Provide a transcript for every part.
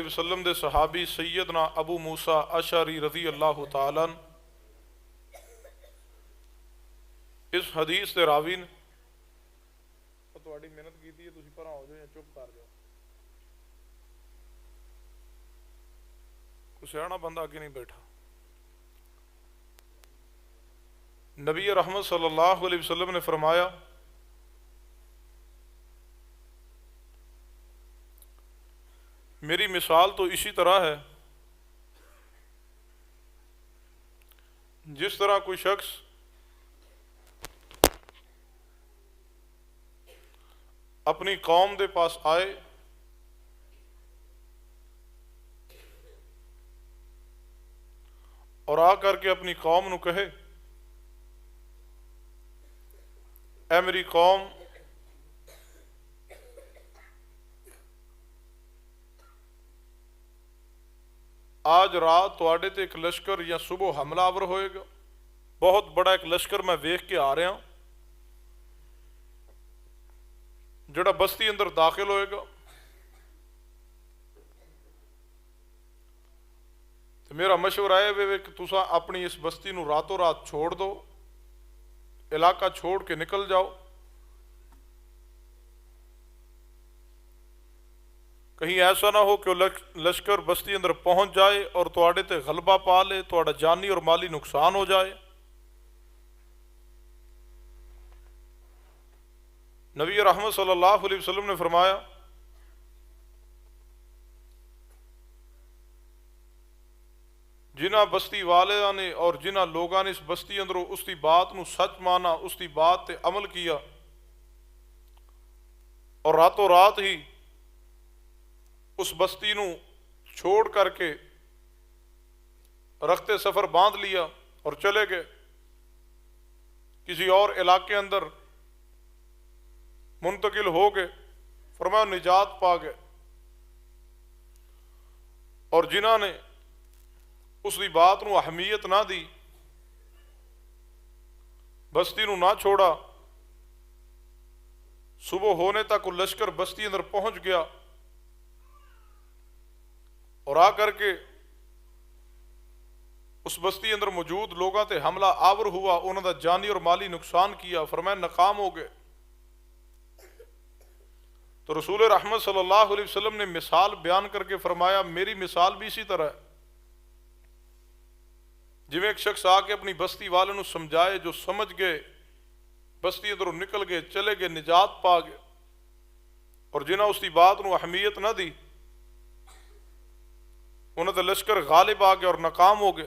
علیہ وسلم دے صحابی سیدنا ابو موسیٰ اشعری رضی اللہ تعالیٰ اس حدیث دے راوی نے تہاڈی محنت کیتی ہے، تسی پرا ہو جاؤ یا چپ کر جاؤ، کوئی سیاںا بندہ اگے نہیں بیٹھا۔ نبی رحمت صلی اللہ علیہ وسلم نے فرمایا میری مثال تو اسی طرح ہے جس طرح کوئی شخص اپنی قوم دے پاس آئے اور آ کر کے اپنی قوم نو کہے اے میری قوم آج رات تواڈے تے ایک لشکر یا صبح حملہ آور ہوئے گا، بہت بڑا ایک لشکر میں ویکھ کے آ رہا ہوں جڑا بستی اندر داخل ہوئے گا، تو میرا مشورہ ہے کہ تساں اپنی اس بستی نو راتوں رات چھوڑ دو، علاقہ چھوڑ کے نکل جاؤ، کہیں ایسا نہ ہو کہ وہ لشکر بستی اندر پہنچ جائے اور تواڈے تے غلبہ پا لے، تواڈا جانی اور مالی نقصان ہو جائے۔ نبی رحمت صلی اللہ علیہ وسلم نے فرمایا جنہ بستی والوں نے اور جنہ لوگوں نے اس بستی اندر اس کی بات نو سچ مانا، اس کی بات تے عمل کیا اور راتوں رات ہی اس بستی نو چھوڑ کر کے رخت سفر باندھ لیا اور چلے گئے کسی اور علاقے اندر منتقل ہو گئے، فرمایا نجات پا گئے، اور جنہاں نے اس دی بات نو اہمیت نہ دی، بستی نو نہ چھوڑا، صبح ہونے تک وہ لشکر بستی اندر پہنچ گیا اور آ کر کے اس بستی اندر موجود لوگاں تے حملہ آور ہوا، انہوں دا جانی اور مالی نقصان کیا، فرمایا ناکام ہو گئے۔ تو رسول رحمت صلی اللہ علیہ وسلم نے مثال بیان کر کے فرمایا میری مثال بھی اسی طرح ہے، جویں ایک شخص آ کے اپنی بستی والوں نو سمجھائے، جو سمجھ گئے بستی ادھروں نکل گئے، چلے گئے، نجات پا گئے، اور جنہاں اس کی بات نو اہمیت نہ دی انہوں نے لشکر غالب آ گئے اور ناکام ہو گئے۔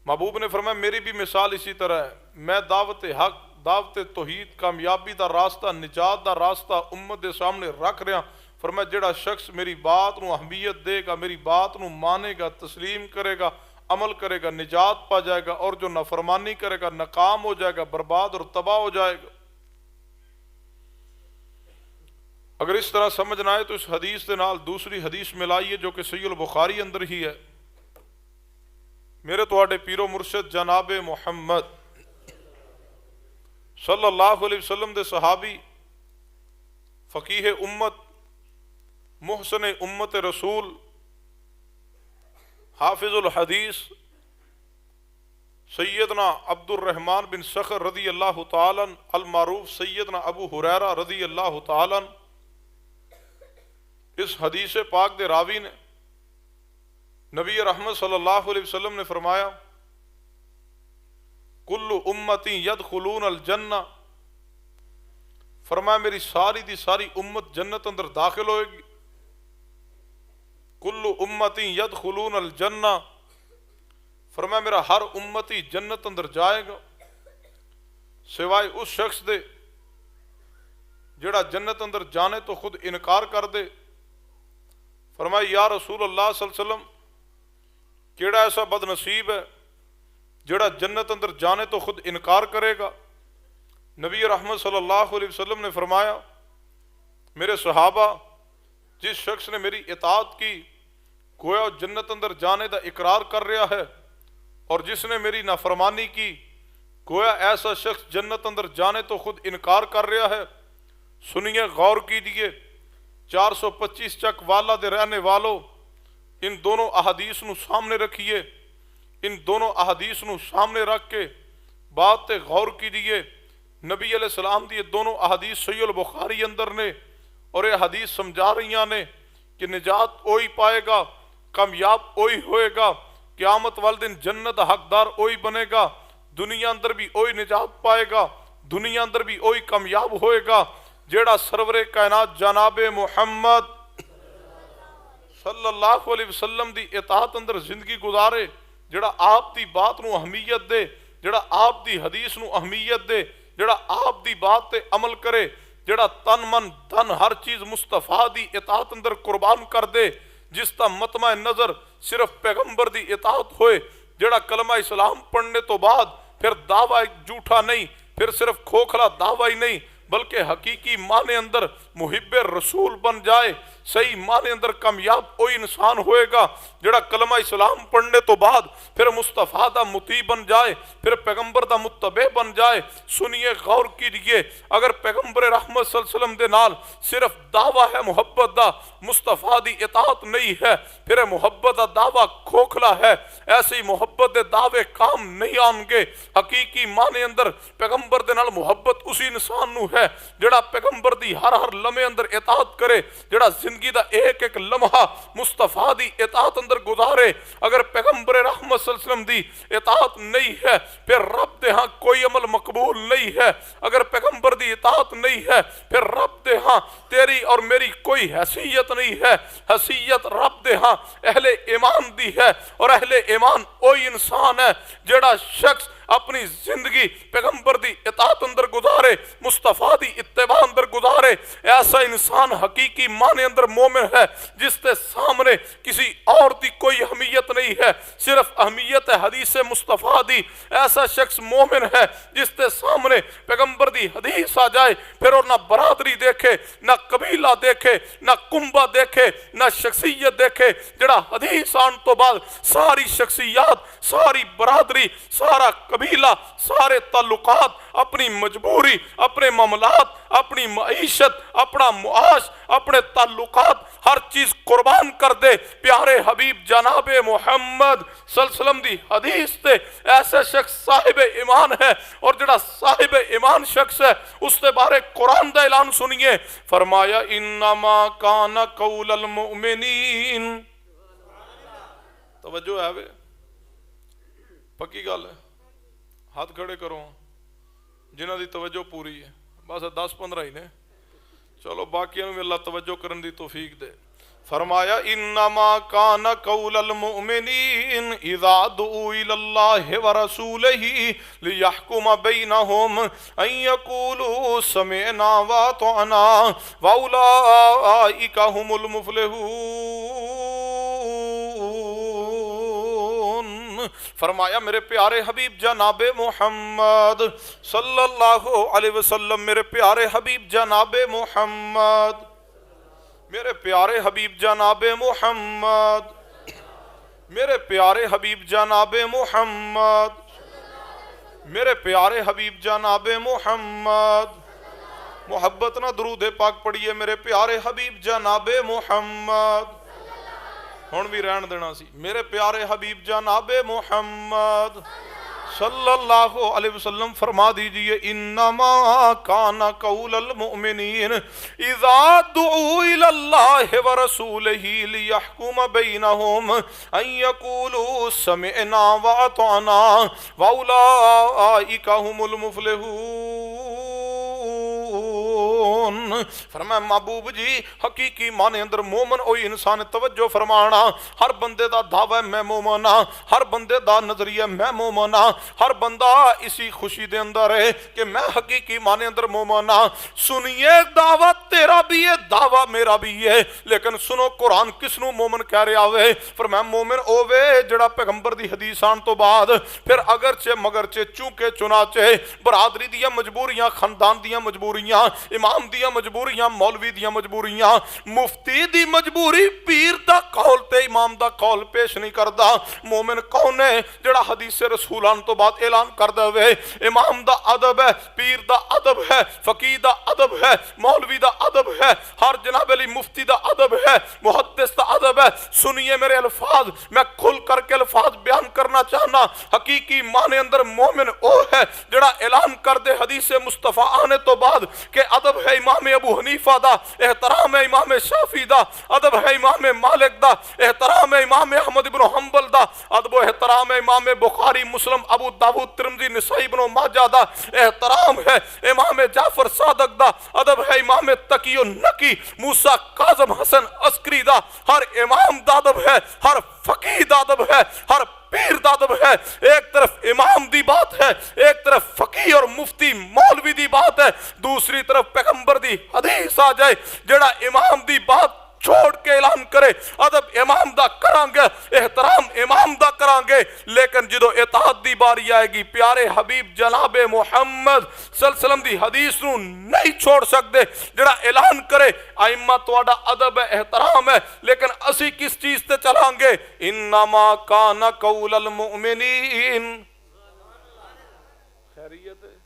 محبوب نے فرمایا میری بھی مثال اسی طرح ہے، میں دعوت حق، دعوت توحید، کامیابی دا راستہ، نجات دا راستہ امت دے سامنے رکھ رہا، فرمایا جڑا شخص میری بات نو اہمیت دے گا، میری بات نو مانے گا، تسلیم کرے گا، عمل کرے گا، نجات پا جائے گا، اور جو نافرمانی کرے گا ناکام ہو جائے گا، برباد اور تباہ ہو جائے گا۔ اگر اس طرح سمجھنا ہے تو اس حدیث کے نال دوسری حدیث ملائیے جو کہ صحیح البخاری اندر ہی ہے، میرے تواڈے پیر و مرشد جناب محمد صلی اللہ علیہ وسلم دے صحابی، فقیہ امت، محسن امت رسول، حافظ الحدیث سیدنا عبد الرحمن بن صخر رضی اللہ تعالیٰ المعروف سیدنا ابو ہریرہ رضی اللہ تعالیٰ، اس حدیث پاک دے راوی نے نبی رحمت صلی اللہ علیہ وسلم نے فرمایا کل امتی یدخلون الجنہ، فرمایا میری ساری دی ساری امت جنت اندر داخل ہوئے گی، کل امتی یدخلون الجنہ، فرمایا میرا ہر امتی جنت اندر جائے گا سوائے اس شخص دے جڑا جنت اندر جانے تو خود انکار کر دے۔ فرمایا یا رسول اللہ صلی اللہ علیہ وسلم کیڑا ایسا بد نصیب ہے جڑا جنت اندر جانے تو خود انکار کرے گا؟ نبی رحمت صلی اللہ علیہ وسلم نے فرمایا میرے صحابہ، جس شخص نے میری اطاعت کی گویا جنت اندر جانے دا اقرار کر رہا ہے، اور جس نے میری نافرمانی کی گویا ایسا شخص جنت اندر جانے تو خود انکار کر رہا ہے۔ سنیے، غور کیجیے، 425 ਚੱਕ ਵਾਲਾ ਦੇ रहने वालों, इन दोनों अहदीस ਨੂੰ सामने रखिए, इन दोनों अहदीस ਨੂੰ सामने रख के बात ते गौर कीजिए। नबी अलैहिस्सलाम दी ये दोनों अहदीस सहीह बुखारी अंदर ने और ये हदीस समझा रही ने कि निजात वही पाएगा, कामयाब वही होएगा, क़यामत वाले दिन जन्नत हकदार वही बनेगा, दुनिया अंदर भी वही निजात पाएगा, दुनिया अंदर भी वही कामयाब होएगा जेड़ा सरवरे कायनात जनाबे मुहम्मद सल्लल्लाहु अलैहि वसल्लम दी इताअत अंदर जिंदगी गुजारे, जेड़ा आप दी बात नू अहमियत दे, जेड़ा आप दी हदीस नू अहमियत दे, जेड़ा आप दी बात ते अमल करे, जेड़ा तन मन धन हर चीज मुस्तफा दी इताअत अंदर कुर्बान कर दे, जिसका मतमा नजर सिर्फ पैगंबर दी इताअत होए, जेड़ा कलमा इस्लाम पढ़ने तो बाद फिर दावा एक झूठा नहीं, फिर सिर्फ खोखला दावा ही नहीं बल्कि हकीकी माने अंदर मुहिब्बे रसूल बन जाए, सही माने अंदर कामयाब वही इंसान होएगा जेड़ा कलमा इस्लाम पढ़ने तो बाद फिर मुस्तफा दा मुती बन जाए, फिर पैगंबर दा मुत्तबे बन जाए। सुनिए गौर कीजिए, अगर पैगंबर रहमत सल्लल्लाहु अलैहि वसल्लम दे नाल सिर्फ दावा है मुहब्बत दा, मुस्तफा दी इताअत नहीं है, फिर मुहब्बत दा दावा खोखला है। ऐसे ही मुहब्बत दे दावे काम नहीं आएंगे। हकीकी माने अंदर पैगंबर दे नाल मुहब्बत उसी इंसान नू है जेड़ा पैगंबर दी हर हर लम्हे अंदर इताअत करे, जेड़ा जिंदगी दा एक एक लम्हा मुस्तफा दी इताअत अंदर गुजारे। अगर पैगंबर रहमत सल्लल्लाहु अलैहि वसल्लम दी इताअत नहीं है फिर रब दे हां कोई अमल मकबूल नहीं है। अगर पैगंबर दी इताअत नहीं है फिर रब दे हां तेरी और मेरी कोई हैसियत नहीं है। हैसियत रब दे हां अहले ईमान दी है और अहले ईमान वही इंसान है जेड़ा शख्स अपनी जिंदगी पैगंबर दी इताअत अंदर गुजारे, मुस्तफा दी इत्तिबा अंदर गुजारे। ऐसा इंसान हकीकी माने अंदर मोमिन है जिसके सामने किसी और दी कोई अहमियत नहीं है, सिर्फ अहमियत है हदीस मुस्तफा दी। ऐसा शख्स मोमिन है जिसके सामने पैगंबर दी हदीस आ जाए फिर और ना बरादरी देखे, ना कबीला देखे, ना कुंबा देखे, ना शख्सियत देखे। जड़ा हदीस आने तो बाद सारी शख्सियत, सारी बरादरी, सारा कबीला, सारे ताल्लुकात, अपनी मजबूरी, अपने मामलात, अपनी मईशत, अपना मुआश, अपने ताल्लुकात हर चीज कुर्बान कर दे प्यारे हबीब जनाबे मोहम्मद सल्लल्लाहु अलैहि वसल्लम दी हदीस ते। ऐसा शख्स साहिब ईमान है और जड़ा साहिब ईमान शख्स है उसके बारे कुरान दा ऐलान सुनिए, फरमाया इन्नमा काना कौलल मुमिनीन। तवज्जो है वे, पक्की गल है, हाथ खड़े करो जिन्हां दी तवज्जो पूरी है। बस 10-15 ही ने, चलो बाकी अल्लाह तवज्जो करन दी तौफीक दे। फरमाया इन्नमा काना कौलल मुमिनीन इज़ा दुऊ इलल्लाहि व रसूलिही लियहकुम बैनहुम अन यकूलू समिअना व अतअना व उलाइका हुमुल मुफ्लिहून। फरमाया मेरे प्यारे हबीब जनाबे मोहम्मद सल्लल्लाहु अलैहि वसल्लम, मेरे प्यारे हबीब जनाबे मोहम्मद, मेरे प्यारे हबीब जनाबे मोहम्मद, मेरे प्यारे हबीब जनाबे मोहम्मद, मेरे प्यारे हबीब जनाबे मोहम्मद। मोहब्बत ना दरूद पाक पढ़िए मेरे प्यारे हबीब जनाबे मोहम्मद। हुण भी रहन देना सी, मेरे प्यारे हबीब जनाबे मोहम्मद सल्लल्लाहु अलैहि वसल्लम फरमा दीजिए इन्नमा काना कौलल मुमिनीन इज़ा दुऊ इलल्लाहि व रसूलिही लियहकुम बैनहुम अन यकूलू समिअना व अतअना व उलाइका हुमुल मुफ्लिहून। फरमाया महबूब जी हकीकी माने अंदर मोमन ओही इंसान। तवज्जो फरमाना, हर बंदे दा दावा मैं मोमन हां, हर बंदे दा नजरिया मैं मोमन हां, हर बंदा इसी खुशी दे अंदर है कि मैं हकीकी माने अंदर मोमन हां। सुनिए दावा तेरा भी है, दावा मेरा भी है, लेकिन सुनो कुरान किसनू मोमन कह रहा है। फरमाया मोमिन ओवे जड़ा पैगंबर दी हदीस आने तो बाद फिर अगरचे मगरचे चूके चुनाचे बरादरी दियां मजबूरियां, खानदान दियां मजबूरियां, इमाम दियां मजबूरियां, मौलवी दियां मजबूरियां, मुफ्ती दी मजबूरी पीर दा कौल ते इमाम दा कौल पेश नहीं करता। मोमिन कौन है जिहड़ा हदीस रसूल आने तो बाद ऐलान कर देवे इमाम दा अदब है, पीर दा अदब है, फकीह दा अदब है, मौलवी दा अदब है, हर जनाब अली मुफ्ती दा अदब है, मुहद्दिस दा अदब है। सुनिए मेरे अल्फाज, मैं खुल करके अल्फाज बयान करना चाहना। हकीकी माने अंदर मोमिन ओ है जिहड़ा ऐलान कर दे हदीस मुस्तफा आने तो बाद के अदब है इमाम अबू हनीफा दा, एहतराम है इमाम शाफी दा, अदब है इमाम मालिक दा, एहतराम है इमाम अहमद इब्न हंबल दा, अदब एहतराम है इमाम बुखारी, मुस्लिम, अबू दाऊद, तिरमिज़ी, नसाई, इब्न माजा दा, एहतराम है इमाम जाफर सादक दा, अदब है इमाम तकी नकी, मूसा काज़म हसन अस्करी दा। हर इमाम दा अदब है, हर फकीह दा अदब है, हर पीर दा अदब है। एक तरफ इमाम दी बात है, एक तरफ फकीह और मुफ्ती मौलवी दी बात है, दूसरी तरफ पैगंबर दी हदीस आ जाए जेड़ा इमाम दी बात छोड़ के ऐलान करे अदब इमाम दा करांगे, एहतराम इमाम दा करांगे। लेकिन जो इताअत दी बारी आएगी प्यारे हबीब जनाबे मुहम्मद सल्लल्लाहु अलैहि वसल्लम दी हदीस नूं नहीं छोड़ सकते। जेड़ा ऐलान करे आइम्मा तुहाडा अदब है, एहतराम है, लेकिन असी किस चीज ते चलांगे? इन्नमा काना कौलल मुमिनीन। खैरियत है,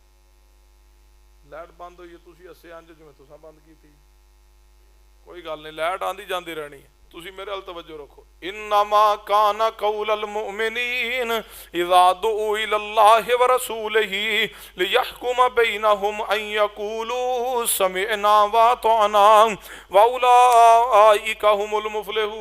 लाइट बंद हुई, तुसी हसे अंज जिवें तुसां बंद कीती, कोई गल नहीं, लाइट आंदी जांदी रहनी है, तुसी मेरे अल तवज्जो रखो। इन्नमा काना कौलल मुमिनीन इज़ा दुऊ इलल्लाहि व रसूलिही लियहकुम बैनहुम अन यकूलू समिअना व अतअना व उलाइका हुमुल मुफ्लिहून।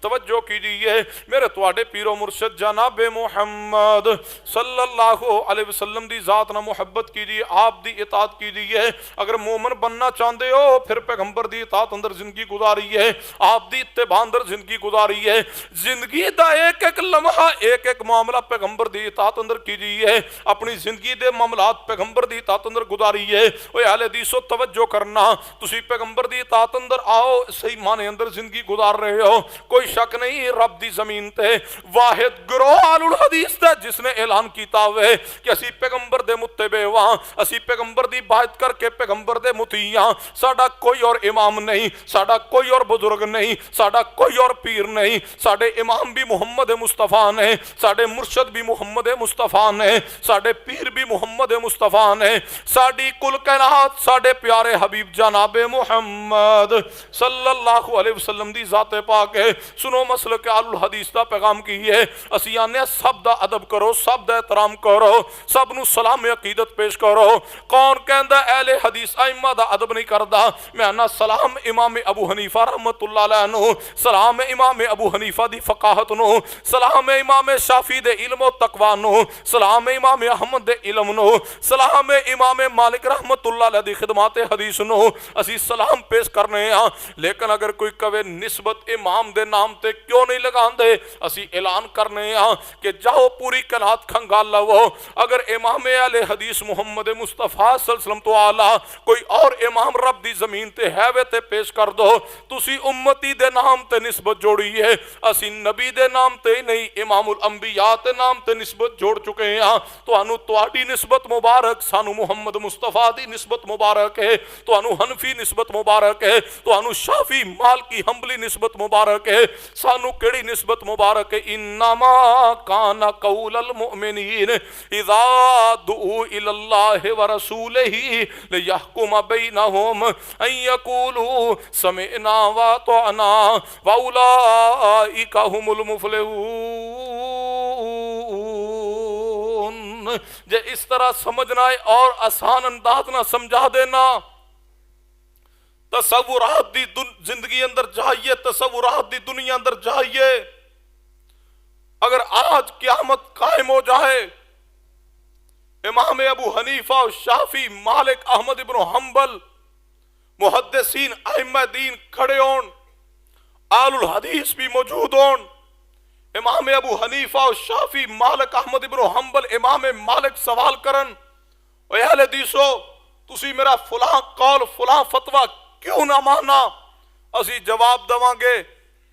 तवज्जो कीजिए मेरे तुहाडे पीरो मुर्शद जनाबे मुहम्मद सल्लल्लाहु अलैहि वसल्लम दी जात ना मुहब्बत कीजिए, आप दी इताअत कीजिए। अगर मोमिन बनना चाहते हो फिर पैगंबर दी इताअत अंदर जिंदगी गुजारिए, आप दी इत्तिबा अंदर जिंदगी गुजारिए। जिंदगी दा एक एक लम्हा, एक एक मामला पैगंबर दी इताअत अंदर कीजिए, अपनी जिंदगी दे मामलात पैगंबर दी इताअत अंदर गुजारिए। ओए अहले हदीसो तवज्जो करना, तुसी पैगंबर दी इताअत अंदर आओ, सही माने अंदर जिंदगी गुजार रहे हो, कोई शक नहीं। रब दी जमीन ते वाहिद गिरोह आलुल हदीस ते जिसने ऐलान कीता हुए कि असी पैगंबर दे मुत्तबे वां, असी पैगंबर दी बात करके पैगंबर दे मुतीयां, साडा कोई और इमाम नहीं, साडा कोई और बुजुर्ग नहीं, साडा कोई और पीर नहीं। साडे इमाम भी मुहम्मद मुस्तफा ने, साडे मुर्शद भी मुहम्मद मुस्तफा ने, साडे पीर भी मुहम्मद मुस्तफा ने। साडी कुल कायनात साडे प्यारे हबीब जनाबे मुहम्मद सल्लल्लाहु अलैहि वसल्लम दी जाते पाक है। सुनो मसल के आलुल हदीस दा पैगाम की है, असी आने सब दा अदब करो, सब दा एहतराम करो, सब नू सलाम अकीदत पेश करो। कौन कहंदा अहले हदीस आइम्मा दा अदब नहीं करदा? मैं आना सलाम इमाम अबू हनीफा रहमतुल्लाह अलैह नु, सलाम इमाम अबू हनीफा दी फकाहत नु, सलाम इमाम शाफी दे इल्म व तकवा नु, सलाम इमाम अहमद दे इल्म नु, सलाम इमाम मालिक रहमतुल्लाह अलैह दी खिदमत हदीस नु असी सलाम पेश करने आ। लेकिन अगर कोई कवे निस्बत इमाम दे नाम ते क्यों नहीं लगांदे, असी ऐलान करने आ कि जाओ पूरी कायनात खंगाल लवो, अगर इमाम अहले हदीस मुहम्मद मुस्तफा सल्लल्लाहु अलैहि वसल्लम तो आला कोई और इमाम रब दी जमीन ते है वे ते पेश कर दो। तुसी उम्मती दे नाम ते निस्बत जोड़ी है, असी नबी दे नाम ते नहीं इमामुल अंबिया ते नाम ते निस्बत जोड़ चुके हैं। तुहानू तुहाडी निस्बत मुबारक, सानू मुहम्मद मुस्तफा दी निस्बत मुबारक है, तुहानू हनफी निस्बत मुबारक है, तुहानू शाफी मालकी हंबली निस्बत मुबारक है, सानू केड़ी निस्बत मुबारक है? इन्नमा काना कौलल मुमिनीन इज़ा दुऊ इलल्लाहि व रसूलिही लियहकुम बैनहुम अन यकूलू समिअना व अतअना व उलाइका हुमुल मुफ्लिहून। जे इस तरह समझना है और आसान अंदाज ना समझा देना, तसव्वुरात दी जिंदगी अंदर जाइए, तसव्वुरात दी दुनिया अंदर जाइए। अगर आज क़यामत कायम हो जाए, इमाम अबू हनीफा, शाफी, मालिक, अहमद इब्न हंबल, मुहद्दिसीन, अइम्मा दीन खड़े होन, आलुल हदीस भी मौजूद होन, इमाम अबू हनीफा, शाफी, मालिक, अहमद इब्न हंबल, इमाम मालिक सवाल करन, ओए अहले हदीसो तुसी मेरा फलां कौल फलां फतवा क्यों ना माना? असी जवाब देवांगे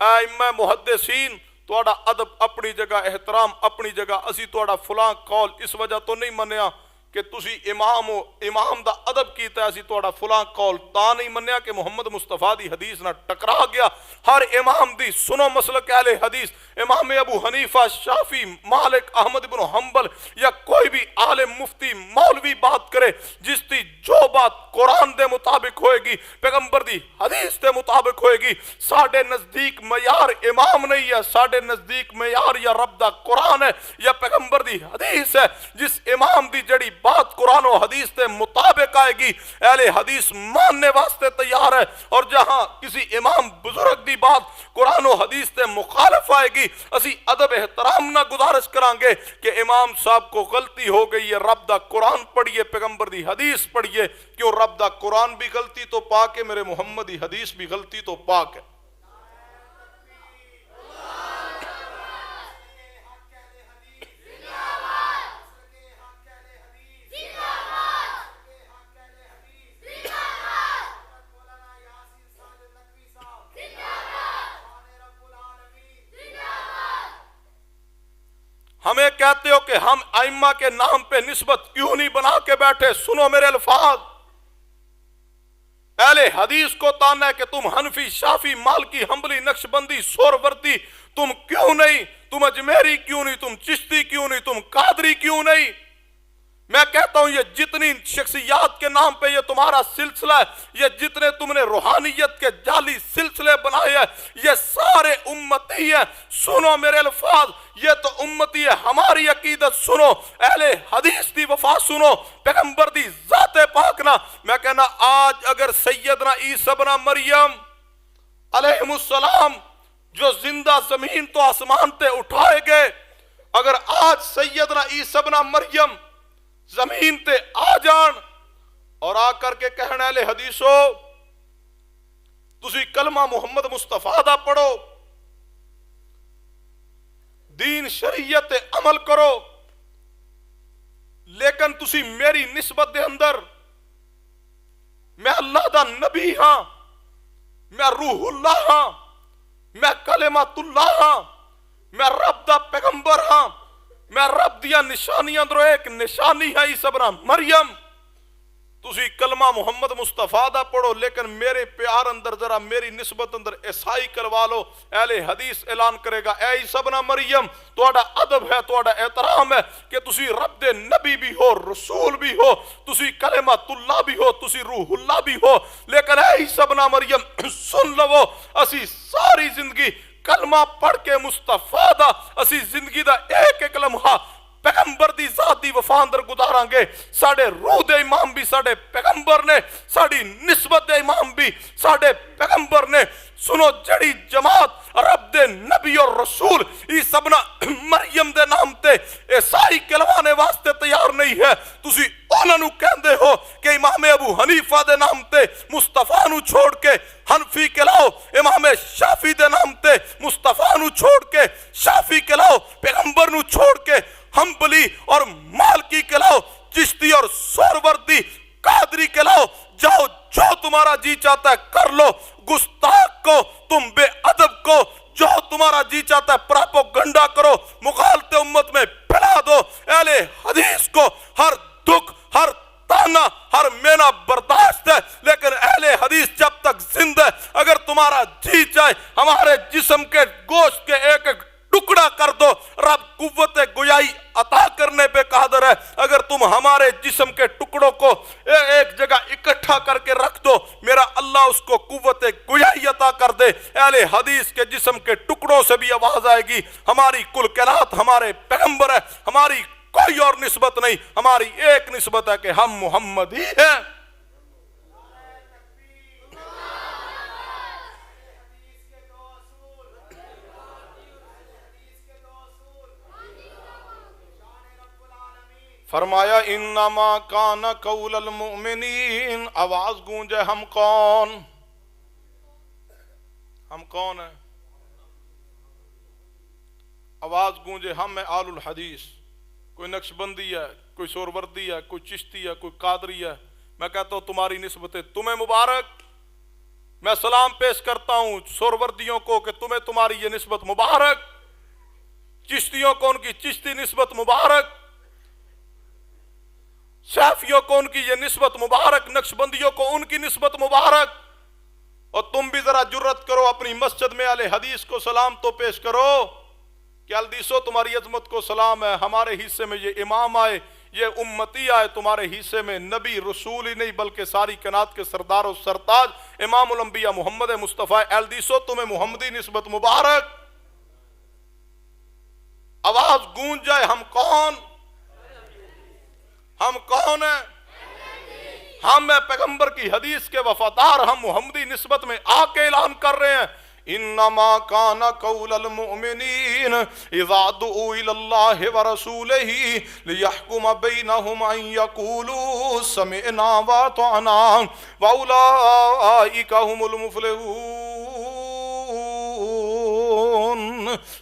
अइम्मा मुहद्दिसीन तुहाडा अदब अपनी जगह, एहतराम अपनी जगह, असी तुहाडा फलां कौल इस वजह तो नहीं मनिया کہ تسی امام ہو، امام دا ادب کیتا ہے، اسی توڑا فلاں قول تا نہیں منیا کہ محمد مصطفیٰ دی حدیث نہ ٹکرا گیا۔ ہر امام دی سنو مسلک اہل حدیث، امام ابو حنیفہ، شافی، مالک، احمد بن حنبل یا کوئی بھی عالم مفتی مولوی بات کرے، جس دی جو بات قرآن دے مطابق ہوئے گی، پیغمبر دی حدیث دے مطابق ہوئے گی، ساڑھے نزدیک معیار امام نہیں ہے، ساڑھے نزدیک معیار یا رب دا قرآن ہے یا پیغمبر دی حدیث ہے۔ جس امام دی جڑی بات قرآن و حدیث دے مطابق آئے گی، اہل حدیث ماننے واسطے تیار ہے، اور جہاں کسی امام بزرگ دی بات قرآن و حدیث دے مخالف آئے گی، اسی ادب احترام نہ گزارش کران گے کہ امام صاحب کو غلطی ہو گئی ہے، رب دا قرآن پڑھیے، پیغمبر دی حدیث پڑھیے، کیوں رب دا قرآن بھی غلطی تو پاک ہے، میرے محمد دی حدیث بھی غلطی تو پاک ہے۔ ہمیں کہتے ہو کہ ہم ائمہ کے نام پہ نسبت کیوں نہیں بنا کے بیٹھے؟ سنو میرے الفاظ، اہل حدیث کو تانا ہے کہ تم حنفی، شافی، مالکی، حنبلی، نقشبندی، سہروردی تم کیوں نہیں، تم اجمیری کیوں نہیں، تم چشتی کیوں نہیں، تم قادری کیوں نہیں؟ میں کہتا ہوں یہ جتنی شخصیات کے نام پہ یہ تمہارا سلسلہ ہے، یہ جتنے تم نے روحانیت کے جعلی سلسلے بنائے ہیں، یہ سارے امتی ہیں۔ سنو میرے الفاظ، یہ تو امتی ہے، ہماری عقیدت سنو، اہل حدیث دی وفا سنو، پیغمبر دی ذات پاک نہ۔ میں کہنا آج اگر سیدنا عیسیٰ بن مریم علیہ السلام جو زندہ زمین تو آسمان تے اٹھائے گئے، اگر آج سیدنا عیسیٰ بن مریم زمین تے آ جان اور آ کر کے کہنا اہل حدیثو تسی کلمہ محمد مصطفیٰ دا پڑھو، دین شریعت عمل کرو، لیکن تسی میری نسبت دے اندر میں اللہ دا نبی ہاں، میں روح اللہ ہاں، میں کلمت اللہ ہاں، میں رب دا پیغمبر ہاں، میں رب دیا نشانیاں اندرو ایک نشانی ہے عیسیٰ بن مریم، تسی کلمہ محمد مصطفیٰ دا پڑھو، لیکن میرے پیار اندر ذرا میری نسبت اندر عیسائی کروا لو۔ اہل حدیث اعلان کرے گا اے عیسیٰ بن مریم، تہاڈا ادب ہے، تہاڈا احترام ہے کہ تسی رب دے نبی بھی ہو، رسول بھی ہو، تسی کلمت اللہ بھی ہو، تسی روح اللہ بھی ہو، لیکن اے عیسیٰ بن مریم سن لو، اسی ساری زندگی کلمہ پڑھ کے مصطفیٰ دا، اسی زندگی دا ایک ایک لمحہ پیغمبر دی ذات دی وفا اندر گزاران گے۔ ساڑھے روح دے امام بھی ساڑھے پیغمبر نے، ساڑھی نسبت دے امام بھی ساڑھے پیغمبر نے۔ سنو جڑی جماعت رب دے نبی اور رسول عیسیٰ بن مریم دے نام تے عیسائی کہلوانے واسطے تیار نہیں ہے، تسی انہاں نو کہندے ہو کہ امام ابو حنیفہ دے نام تے مصطفیٰ نو چھوڑ کے حنفی کہلاؤ، امام شافی دے نام تے مصطفیٰ نو چھوڑ کے شافی کہلاؤ، پیغمبر نو چھوڑ کے حنبلی اور مالکی کہلاؤ، چشتی اور سہروردی قادری کہلاؤ، جاؤ جو تمہارا جی چاہتا ہے کر لو، گستاخ کو، تم بے ادب کو جو تمہارا جی چاہتا ہے پراپوگنڈا کرو، مغالطے امت میں پھیلا دو۔ اہل حدیث کو ہر دکھ، ہر تانا، ہر مینا برداشت ہے، لیکن اہل حدیث جب تک زندہ ہے، اگر تمہارا جی چاہے ہمارے جسم کے گوشت کے ایک ایک ٹکڑا کر دو، رب قوت گویائی عطا کرنے پہ قادر ہے۔ اگر تم ہمارے جسم کے ٹکڑوں کو ایک جگہ اکٹھا کر کے رکھ دو، میرا اللہ اس کو قوت گویائی عطا کر دے۔ اہل حدیث کے جسم کے ٹکڑوں سے بھی آواز آئے گی، ہماری کل کائنات ہمارے پیغمبر ہے، ہماری کوئی اور نسبت نہیں، ہماری ایک نسبت ہے کہ ہم محمد ہی ہیں۔ فرمایا انما کان قول المؤمنین، آواز گونجے ہم کون؟ ہم کون ہیں؟ آواز گونجے ہم ہیں آل الحدیث۔ کوئی نقشبندی ہے، کوئی سہروردی ہے، کوئی چشتی ہے، کوئی قادری ہے، میں کہتا ہوں تمہاری نسبت تمہیں مبارک، میں سلام پیش کرتا ہوں سہروردیوں کو کہ تمہیں تمہاری یہ نسبت مبارک، چشتیوں کو ان کی چشتی نسبت مبارک، सैफियों को उनकी ये निस्बत मुबारक, नक्शबंदियों को उनकी निस्बत मुबारक। और तुम भी जरा जुर्रत करो, अपनी मस्जिद में अहले हदीस को सलाम तो पेश करो कि हदीसो तुम्हारी अजमत को सलाम है, हमारे हिस्से में ये इमाम आए, ये उम्मती आए, तुम्हारे हिस्से में नबी रसूल ही नहीं बल्कि सारी कायनात के सरदार और सरताज इमामुल अंबिया मोहम्मद मुस्तफ़ा, हदीसो तुम्हें मोहम्मदी निस्बत मुबारक। आवाज गूंज जाए, हम कौन, हम कौन है? हम है पैगंबर की हदीस के वफादार, हम मोहम्मदी निस्बत में आके ऐलान कर रहे हैं, इन्नमा काना कौलल मुमिनीन इज़ा दुऊ इलल्लाहि व रसूलिही लियहकुम बैनहुम अन यक़ूलू समिअना व अतअना व उलाइका हुमुल मुफ़लिहून।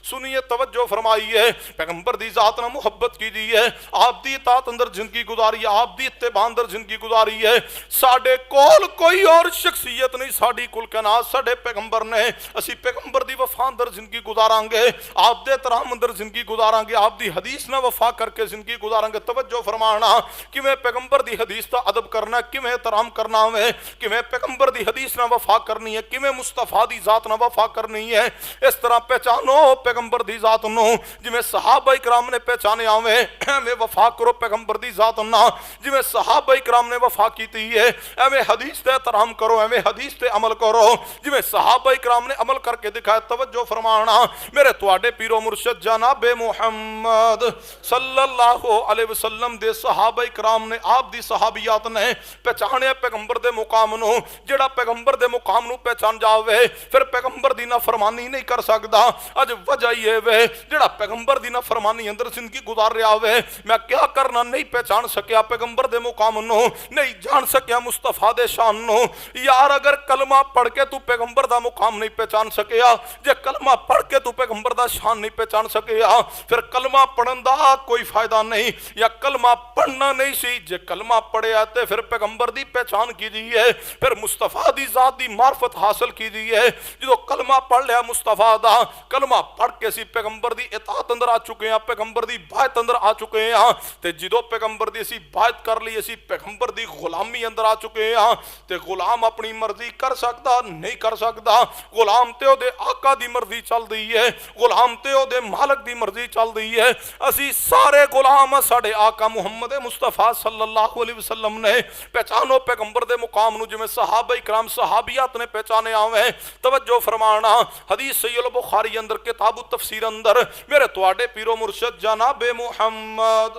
सुनिए, तवज्जो फरमाइए, पैगंबर दी जात ना मुहब्बत कीजिए, आप दी इताअत अंदर जिंदगी गुजारी, आप दी इत्तिबा अंदर जिंदगी गुजारी है। साडे कोल कोई और शख्सियत नहीं, साडी कुल कायनात साडे पैगंबर ने, असी पैगंबर दी वफा अंदर जिंदगी गुजारांगे, आप दे तराम अंदर जिंदगी गुजारांगे, आप दी हदीस ना वफा करके जिंदगी गुजारांगे। तवज्जो फरमाना, किवें पैगंबर दी हदीस दा अदब करना, किवें तराम करना है, किवें पैगंबर दी हदीस ना वफा करनी है, किवें मुस्तफा दी जात ना वफा करनी है। इस तरह पहचानो पैगंबर दी जात नो, जिवें सहाबा इकराम ने पहचाने आवे, एवें वफा करो पैगंबर दी जात ना, जिवें सहाबा इकराम ने वफा कीती है, एवें हदीस ते एहतराम करो, एवें हदीस ते अमल करो, जिवें सहाबा इकराम ने अमल करके दिखाया। तवज्जो फरमाना, मेरे तुहाडे पीरो मुर्शिद जनाबे मुहम्मद सल्लल्लाहु अलैहि वसल्लम दे सहाबा इकराम ने, आप दी सहाबियात ने पहचाने पैगंबर दे मुकाम नो। जेड़ा पैगंबर दे मुकाम नु पहचान जावे, फिर पैगंबर दी नाफरमानी नहीं कर सकदा। अज वजह ये वे, जेड़ा पैगंबर दी नाफरमानी अंदर जिंदगी गुजार रहा वे, मैं क्या करना नहीं पहचान सकिया पैगंबर दे मुकाम नो, नहीं जान सकिया मुस्तफा दे शान नो। यार अगर कलमा पढ़ के तू पैगंबर दा मुकाम नहीं पहचान सकिया, जे कलमा पढ़ के तू पैगंबर दा शान नहीं पहचान सकिया, फिर कलमा पढ़न दा कोई फायदा नहीं, या कलमा पढ़ना नहीं सी। जे कलमा पढ़िया ते फिर पैगंबर दी पहचान कीजिए, फिर मुस्तफा दी जात दी मार्फत हासिल कीजिए। जो कलमा पढ़ लिया मुस्तफा दा, कलमा पढ़ के सी पैगंबर दी इताअत अंदर आ चुके हैं, पैगंबर दी बायत अंदर आ चुके हैं, ते जिदो पैगंबर दी असी बायत कर ली, असी पैगंबर दी गुलामी अंदर आ चुके हैं। ते गुलाम अपनी मर्जी कर सकता नहीं कर सकता, गुलाम ते ओदे आका दी मर्जी चलदी है, गुलाम ते ओदे मालक दी मर्जी चलदी है। असी सारे गुलाम साडे आका मुहम्मद मुस्तफा सल्लल्लाहु अलैहि वसल्लम ने। पहचानो पैगंबर दे मुकाम नु, जिवें सहाबा इकराम सहाबियात ने पहचाने आवे। तवज्जो फरमाना, हदीस सहीह बुखारी अंदर किताबु तफसीर अंदर मेरे तुहाडे पीरो मुर्शिद जनाबे मुहम्मद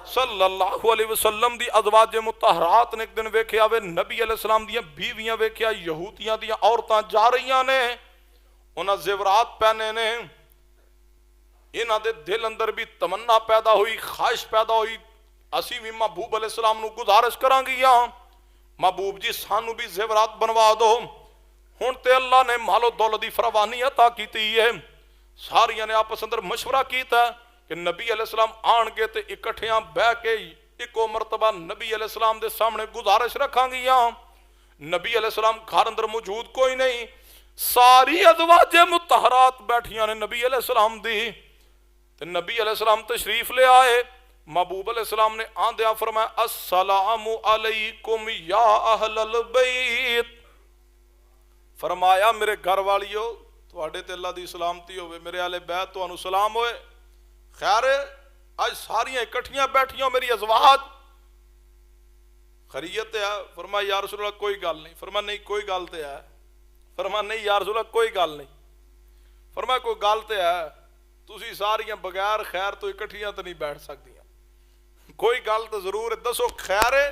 सल्लल्लाहु अलैहि वसल्लम दी अज़वाज मुतहरात ने एक दिन वेख्या वे, नबी अलैहि सलाम दी बीवियां वेख्या, यहूदियां दी औरतां जा रही ने, उन्हां ज़ेवरात पहने ने। इन्हां दे दिल अंदर भी तमन्ना पैदा हुई, ख्वाहिश पैदा हुई, असी भी महबूब अलैहि सलाम नू गुजारिश करांगियां, महबूब जी सानू भी ज़ेवरात बनवा दो। हुण ते अल्लाह ने मालो दौलत दी फरावानी अता कीती है। सारियां ने आपस अंदर मशवरा कीता कि नबी अलैहिस्सलाम आणगे ते इकट्ठियां बह के इको मरतबा नबी अलैहिस्सलाम दे सामने गुजारिश रखांगियां। नबी अलैहिस्सलाम घर अंदर मौजूद कोई नहीं, सारी अज़वाजे मुतहरात बैठियां ने नबी अलैहिस्सलाम दी। ते नबी अलैहिस्सलाम तशरीफ ले आए। महबूब अलैहिस्सलाम ने आंदिया फरमाया, अस्सलामु अलैकुम या अहलल बैत। फरमाया मेरे घर वालियो, तुहाडे ते अल्लाह दी सलामती होवे, मेरे आले बैत तुहानू सलाम होए। खैर अज सारियां इकट्ठियां बैठियां मेरी अज़वाज, खैरियत है? फरमाया या रसूल अल्लाह कोई गल नहीं। फरमाया नहीं कोई गल ते है। फरमाया नहीं या रसूल अल्लाह कोई गल नहीं। फरमाया कोई गल ते है, तुसी सारियां बगैर खैर तो इकट्ठियां तो नहीं बैठ सकदियां, कोई गल तो जरूर है, दसो खैर है?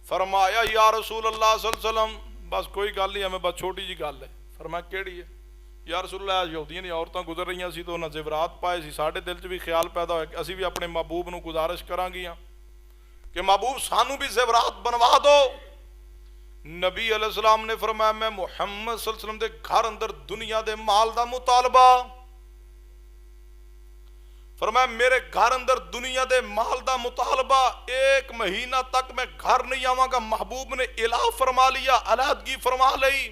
फरमाया या रसूल अल्लाह सल्लल्लाहु अलैहि वसल्लम बस कोई गल नहीं, हमें बस छोटी जी गल है। फरमाया केड़ी है? या रसूल अल्लाह यहूदियां दी औरतां गुजर रही सी तो उन्हां ज़ेवरात पाए सी, साडे दिल च भी ख्याल पैदा होया कि असी भी अपने महबूब नू गुजारिश करांगियां कि महबूब सानू भी ज़ेवरात बनवा दो। नबी अलैहिस्सलाम ने फरमाया मैं मुहम्मद सल्लल्लाहु अलैहि वसल्लम दे घर अंदर दुनिया दे माल दा मुतालबा, फरमाया मेरे घर अंदर दुनिया दे माल दा मुतालबा, एक महीना तक मैं घर नहीं आवांगा। महबूब ने इला फरमा लिया, अलहदगी फरमा ली।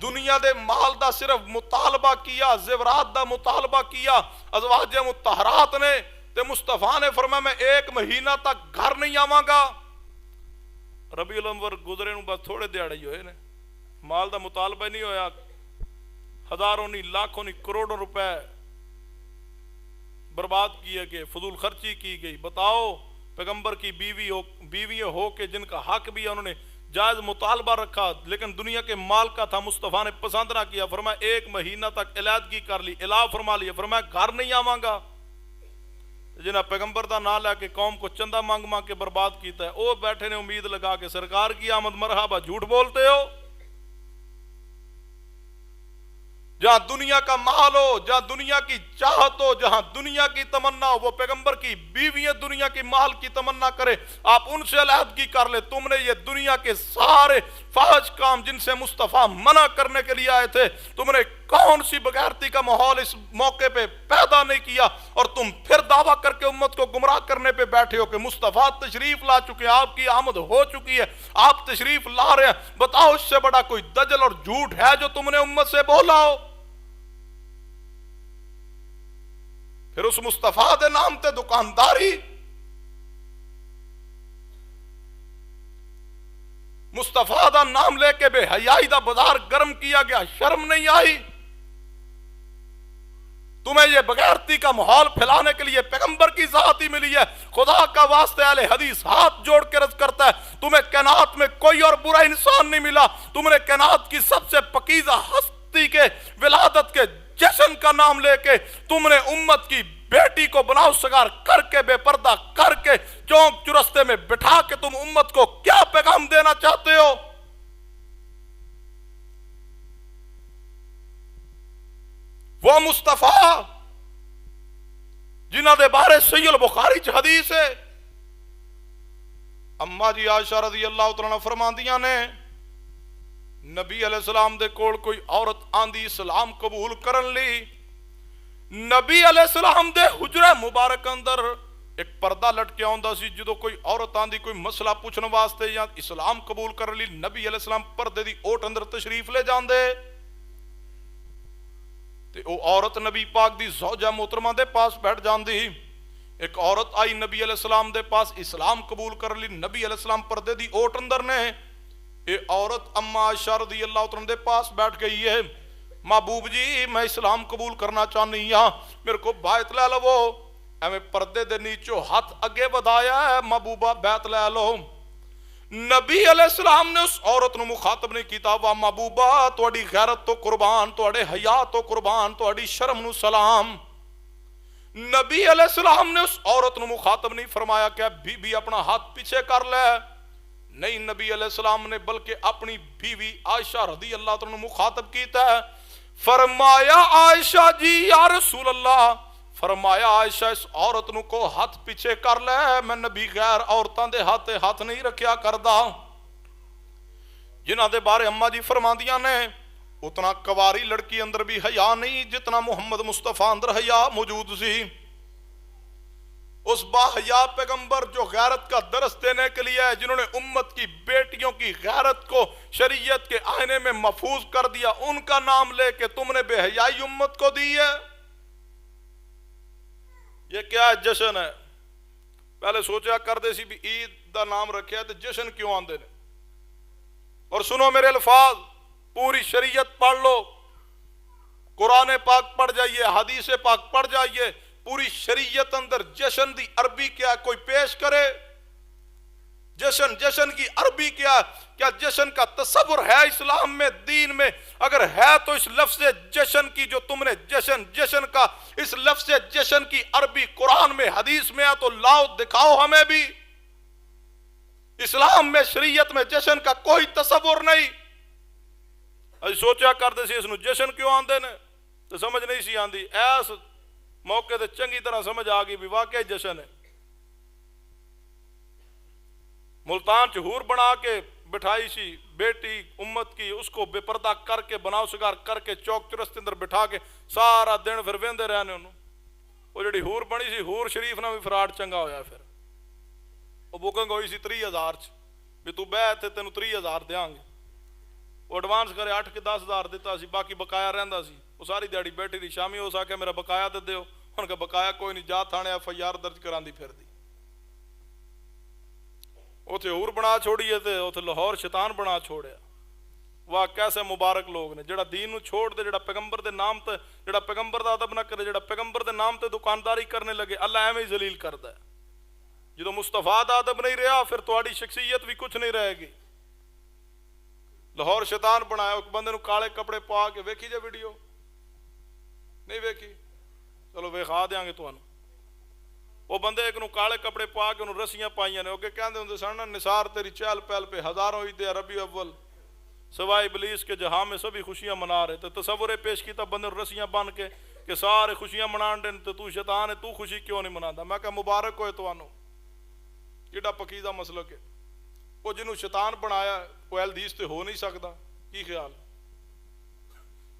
दुनिया दे माल दा सिर्फ मुतालबा किया, ज़ेवरात दा मुतालबा किया। अज़वाज मुतहरात ने تے مصطفیٰ نے فرمایا میں 1 مہینہ تک گھر نہیں آواں گا. ربیع الاول گزرے نو بس تھوڑے دیہڑے ہی ہوئے نے, مال دا مطالبہ نہیں ہویا, ہزاروں نہیں لاکھوں نہیں کروڑوں روپے برباد کیے گئے, فضول خرچی کی گئی. بتاؤ پیغمبر کی بیوی ہو کے جن کا حق بھی ہے انہوں نے جائز مطالبہ رکھا, لیکن دنیا کے مال کا تھا, مصطفیٰ نے پسند نہ کیا. فرمایا 1 مہینہ تک علیحدگی کر لی, اعلان فرما لیا, فرمایا گھر نہیں آواں گا. جنہاں پیغمبر دا نام لے کے قوم کو چندہ مانگ مانگ کے برباد کیتا ہے, وہ بیٹھے نے امید لگا کے سرکار کی آمد مرحبا, جھوٹ بولتے ہو. جہاں دنیا کا مال ہو, جہاں دنیا کی چاہت ہو, جہاں دنیا کی تمنا ہو, وہ پیغمبر کی بیویاں دنیا کی مال کی تمنا کرے, آپ ان سے علیحدگی کر لے. تم نے یہ دنیا کے سارے فحش کام جن سے مصطفیٰ منع کرنے کے لیے آئے تھے, تم نے کون سی بغیرتی کا ماحول اس موقع پہ پیدا نہیں کیا, اور تم پھر دعویٰ کر کے امت کو گمراہ کرنے پہ بیٹھے ہو کہ مصطفیٰ تشریف لا چکے ہیں, آپ کی آمد ہو چکی ہے, آپ تشریف لا رہے ہیں. بتاؤ اس سے بڑا کوئی دجل اور جھوٹ ہے جو تم نے امت سے بولا ہو؟ پھر اس مصطفیٰ دے نام تے دکانداری, مصطفیٰ دا نام لے کے بے حیائی دا بازار گرم کیا گیا, شرم نہیں آئی؟ تمہیں یہ بغیرتی کا ماحول پھیلانے کے لیے پیغمبر کی ذات ہی ملی ہے. خدا کا واسطے اہل حدیث ہاتھ جوڑ کے عرض کرتا ہے, تمہیں کائنات میں کوئی اور برا انسان نہیں ملا, تم نے کائنات کی سب سے پاکیزہ ہستی کے ولادت کے جشن کا نام لے کے تم نے امت کی بیٹی کو بناؤ سگار کر کے, بے پردہ کر کے, چونک چرستے میں بٹھا کے تم امت کو کیا پیغام دینا چاہتے ہو؟ وہ مصطفیٰ جنہ دے بارے صحیح البخاری چ حدیث ہے, اما جی عائشہ رضی اللہ تعالیٰ فرماندیاں نے, نبی علیہ السلام دے کول کوئی عورت آندی اسلام قبول کرن لی, نبی علیہ السلام دے حجرہ مبارک اندر ایک پردہ لٹ کے آندا سی. جدو کوئی عورت آندی کوئی مسئلہ پوچھنے واسطے یا اسلام قبول کر لی, نبی علیہ السلام پردے دی اوٹ اندر تشریف لے جان دے, تے او عورت نبی پاک دی زوجہ محترمہ دے پاس بیٹھ جان دی. ایک عورت آئی نبی علیہ السلام دے پاس, اسلام قبول کر لی, نبی علیہ السلام پردے دی اوٹ اندر نے, اے عورت اما عائشہ رضی اللہ عنہا دے پاس بیٹھ گئی ہے, محبوب جی میں اسلام قبول کرنا چاہنی ہاں, میرے کو بیعت لے لو. ایویں پردے دے نیچو ہاتھ اگے بدایا ہے, محبوبہ بیعت لے لو. نبی علیہ السلام نے اس عورت نو مخاطب نہیں کیتا, وا محبوبہ تواڈی غیرت تو قربان, تواڈے حیا تو قربان, تواڈی شرم نو سلام. نبی علیہ السلام نے اس عورت نو مخاطب نہیں فرمایا کہ بی بی اپنا ہاتھ پیچھے کر لے, نہیں, نبی علیہ السلام نے بلکہ اپنی بیوی عائشہ رضی اللہ عنہ مخاطب کیتا ہے. فرمایا عائشہ جی یا رسول اللہ, فرمایا عائشہ اس عورت نو کو ہاتھ پیچھے کر لے, میں نبی غیر عورتاں دے ہاتھ نہیں رکھیا کردا. جنہاں دے بارے اماں جی فرماندیاں نے, اتنا کواری لڑکی اندر بھی حیا نہیں جتنا محمد مصطفیٰ اندر حیا موجود سی. اس باحیا پیغمبر جو غیرت کا درس دینے کے لیے ہے, جنہوں نے امت کی بیٹیوں کی غیرت کو شریعت کے آئینے میں محفوظ کر دیا, ان کا نام لے کے تم نے بے حیائی امت کو دی ہے. یہ کیا ہے؟ جشن ہے. پہلے سوچا کرتے سی بھی عید دا نام رکھیا تو جشن کیوں آندے نے. اور سنو میرے الفاظ, پوری شریعت پڑھ لو, قرآن پاک پڑھ جائیے, حدیث پاک پڑھ جائیے, پوری شریعت اندر جشن دی عربی کیا ہے کوئی پیش کرے؟ جشن کی عربی کیا ہے؟ کیا جشن کا تصور ہے اسلام میں, دین میں؟ اگر ہے تو اس لفظ جشن کی جو تم نے جشن کا اس لفظ جشن کی عربی قرآن میں حدیث میں ہے تو لاؤ دکھاؤ ہمیں بھی. اسلام میں شریعت میں جشن کا کوئی تصور نہیں. اج سوچا کرتے سی اس نو جشن کیوں آندے نے, تو سمجھ نہیں سی آندی. ایس موقع تے چنگی طرح سمجھ آ گئی بھی واقعی جشن ہے. ملتان چ حور بنا کے بٹھائی سی بیٹی امت کی, اس کو بے پردہ کر کے بناؤ سگار کر کے چوک چرستے اندر بٹھا کے سارا دن پھر ویندے رہنے انہوں. وہ جڑی حور بنی سی, حور شریف نہ بھی فراڈ چنگا ہویا. پھر وہ بکنگ ہوئی سی 30,000 بھی تو بیعت تے تینوں 30,000 دیاں گے. وہ ایڈوانس کرے 8 کے 10,000 دیتا سی, باقی بقایا رہندا سی. وہ ساری دیہڑی بیٹھی دی, شامی ہو سکے میرا بقایا تے دیو. ان کا بقایا کوئی نہیں، جا تھانے FIR درج کران دی پھر دی اوتھے اور بنا چھوڑی ہے تے اوتھے لاہور شیطان بنا چھوڑیا۔ واہ کیسے مبارک لوگ نے جڑا دین نو چھوڑ دے، جڑا پیغمبر دے نام تے، جڑا پیغمبر دا ادب نہ کرے، جڑا پیغمبر دے نام تے دکانداری کرنے لگے، اللہ ایویں ہی ذلیل کردا ہے۔ جدو مصطفیٰ دا ادب نہیں رہا پھر تہاڈی شخصیت بھی کچھ نہیں رہے گی۔ لاہور شیطان بنایا ایک بندے نو کالے کپڑے پا کے، ویکھی جے ویڈیو نہیں ویکھی؟ چلو ویکھا دیاں گے تانوں۔ وہ بندے ایک نو کالے کپڑے پا کے انہوں رسیاں پائیاں نے، اوکے کہندے ہوندے سن نثار تیری چہل پہل پہ ہزاروں عید ربیع اول، سوائے ابلیس کے جہاں میں سبھی خوشیاں منا رہے، تو تصور پیش کیتا بندے نو رسیاں بن کے کہ سارے خوشیاں منان دے، تو شیطان ہے، تو خوشی کیوں نہیں مناندا؟ میں کہا مبارک ہوئے تانوں، کیڑا پکیزہ مسلک ہے۔ وہ جنہوں شیطان بنایا وہ اہل حدیث تے ہو نہیں سکدا، کی خیال؟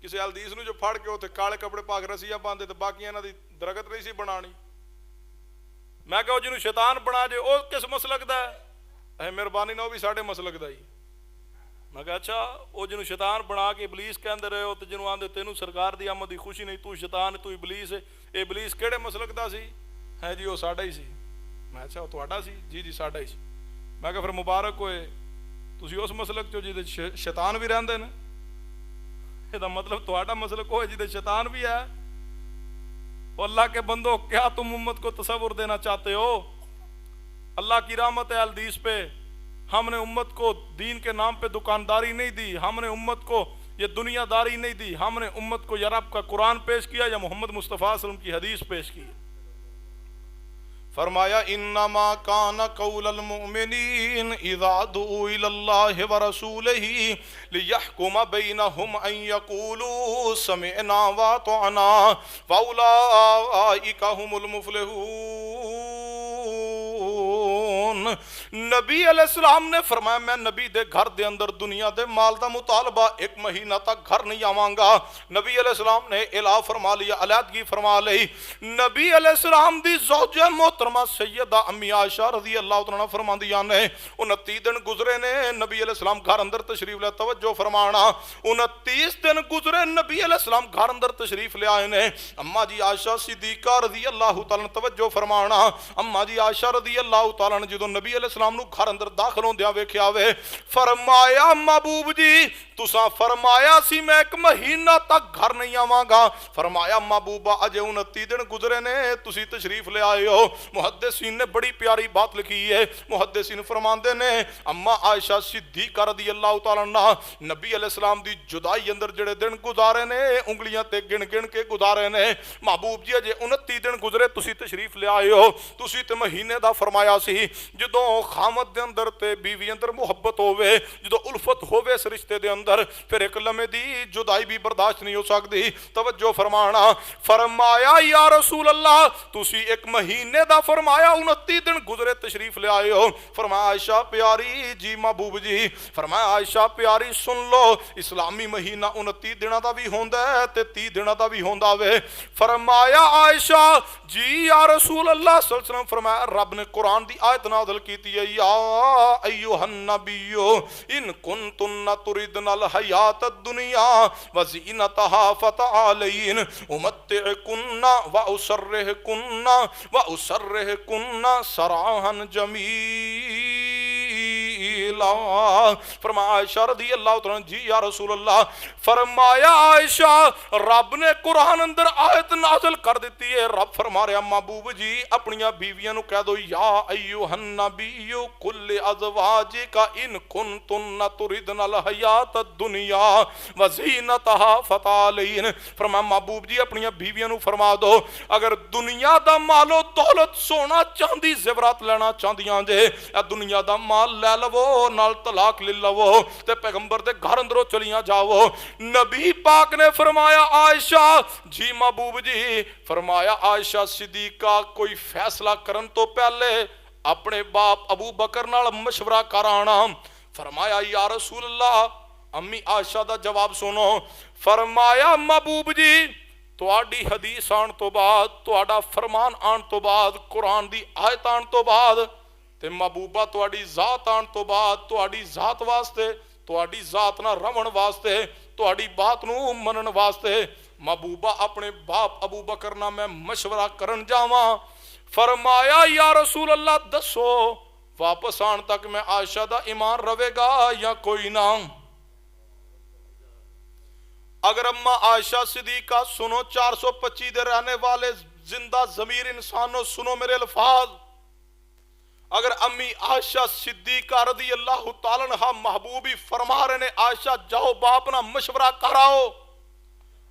کسی اہل حدیث نو جو پھڑ کے اوتھے کالے کپڑے پا کے رسیاں باندھے تے باقی انہاں دی درگت نہیں سی بنانی۔ میں کہا جنہوں شیطان بنا جے او کس مسلک دا ہے؟ مہربانی نہ بھی ساڈے مسلک دا ہی۔ میں کہا اچھا وہ جنہوں شیطان بنا کے ابلیس کہندے رہے ہو تے جنہوں آندے تینوں سرکار دی آمد دی خوشی نہیں، تو شیطان تو ابلیس ہے، اے ابلیس کیڑے مسلک دا سی؟ ہے جی وہ ساڈا ہی سی۔ میں اچھا وہ تہاڈا سی؟ جی جی ساڈا ہی سی۔ میں کہا پھر مبارک ہوئے تسی اس مسلک چو جدے شیطان بھی رہندے نے، یہ دا مطلب تہاڈا مسلک ہوئے جدے شیطان بھی ہے۔ اللہ کے بندو کیا تم امت کو تصور دینا چاہتے ہو؟ اللہ کی رحمت ہے الحدیث پہ، ہم نے امت کو دین کے نام پہ دکانداری نہیں دی، ہم نے امت کو یہ دنیا داری نہیں دی، ہم نے امت کو یا رب کا قرآن پیش کیا یا محمد مصطفیٰ صلی اللہ علیہ وسلم کی حدیث پیش کی۔ فرمایا انما کان قول المؤمنین اذا دعوا الی اللہ ورسولہ لیحکم بینہم ان یقولوا سمعنا واطعنا فاولئک هم المفلحون۔ نبی علیہ السلام نے فرمایا میں نبی دے گھر دے اندر دنیا دے مال دا مطالبہ ایک مہینہ تک گھر نہیں آواں گا۔ نبی علیہ السلام نے اعلان فرما لیا، علیحدگی فرما لی۔ نبی علیہ السلام دی زوجہ محترمہ سیدہ امی عائشہ رضی اللہ تعالیٰ فرماندیاں نے 29 دن گزرے نے نبی علیہ السلام گھر اندر تشریف لے، توجہ فرمانا 29 دن گزرے نبی علیہ السلام گھر اندر تشریف لے آئے نے۔ اماں جی عائشہ صدیقہ رضی اللہ تعالیٰ توجہ فرمانا، اماں جی عائشہ رضی اللہ تعالیٰ نے جدو نبی علیہ السلام نو گھر اندر داخل ہوندیاں ویکھیا وے، فرمایا محبوب جی تساں فرمایا سی میں ایک مہینہ تک گھر نہیں آواں گا، فرمایا محبوبہ اجے 29 دن گزرے نے تسی تشریف لے آئے ہو۔ محدثین نے بڑی پیاری بات لکھی ہے، محدثین فرماندے نے اماں عائشہ صدیقہ رضی اللہ تعالیٰ عنہ نبی علیہ السلام دی جدائی اندر جڑے دن گزارے نے انگلیاں تے گن گن کے گزارے نے۔ محبوب جی اجے 29 دن گزرے تسی تشریف لے آئے ہو، تسی تے مہینے دا فرمایا سی جدوں خامد دے اندر تے بیوی اندر محبت ہوئے، جدوں الفت ہوئے اس رشتے دے اندر، پھر ایک لمحے دی جدائی بھی برداشت نہیں ہو سکتی۔ توجہ فرمانا، فرمایا یا رسول اللہ تسی ایک مہینے دا فرمایا 29 دن گزرے تشریف لے آئے ہو۔ فرمایا عائشہ پیاری جی محبوب جی، فرمایا عائشہ پیاری سن لو اسلامی مہینہ 29 دنوں دا بھی ہوندا ہے تے 30 دنوں دا بھی ہوندا وے۔ فرمایا عائشہ جی یا رسول اللہ صلی اللہ علیہ وسلم، فرمایا رب نے قرآن دی آیت نازل کیتی ہے، یا ایھا النبی ان کنتن تردن الحیات الدنیا وزینتہا فتعالین امتعکن واسرحکن سراحا جمیلا۔ فرمایا عائشہ رضی اللہ تعالیٰ جی یا رسول اللہ، فرمایا عائشہ رب نے قرآن اندر آیت نازل کر دیتی ہے، رب فرما رہا محبوب جی اپنیاں بیویاں نو کہہ دو یا ایھا النبی کل ازواجک ان کنتن تردن الحیات الدنیا وزینتہا فتعالین۔ فرمایا محبوب جی اپنیاں بیویاں نو فرما دو اگر دنیا دا مال و دولت سونا چاندی زیورات لینا چاندیاں جے یا دنیا دا مال لے لو نال طلاق لے لو تے پیغمبر دے گھر اندروں چلیاں جاؤ۔ نبی پاک نے فرمایا عائشہ جی محبوب جی، فرمایا عائشہ صدیقہ کوئی فیصلہ کرن تو پہلے اپنے باپ ابو بکر نال مشورہ کرانا۔ فرمایا یا رسول اللہ، امی عائشہ دا جواب سنو، فرمایا محبوب جی تواڈی حدیث آن تو بعد، تواڈا فرمان آن تو بعد، قرآن دی آیت آن تو بعد تے محبوبہ تواڈی ذات آن تو بعد، تواڈی ذات واسطے، تواڈی ذات نہ رون واسطے، تواڈی بات نو منن واسطے महबूबा अपने बाप अबू बकर ना मैं मशवरा करन जावा। फरमाया या रसूल अल्लाह दसो वापस आने तक मैं आयशा दा ईमान रवेगा या कोई ना। अगर अम्मा आयशा सिद्दीका सुनो 425 दे रहने वाले जिंदा जमीर इंसानों सुनो मेरे अल्फाज। अगर अम्मी आयशा सिद्दीका रदी अल्लाह तआला अन्हा महबूबी फरमा रहे ने आयशा जाओ बाप ना मशवरा कराओ।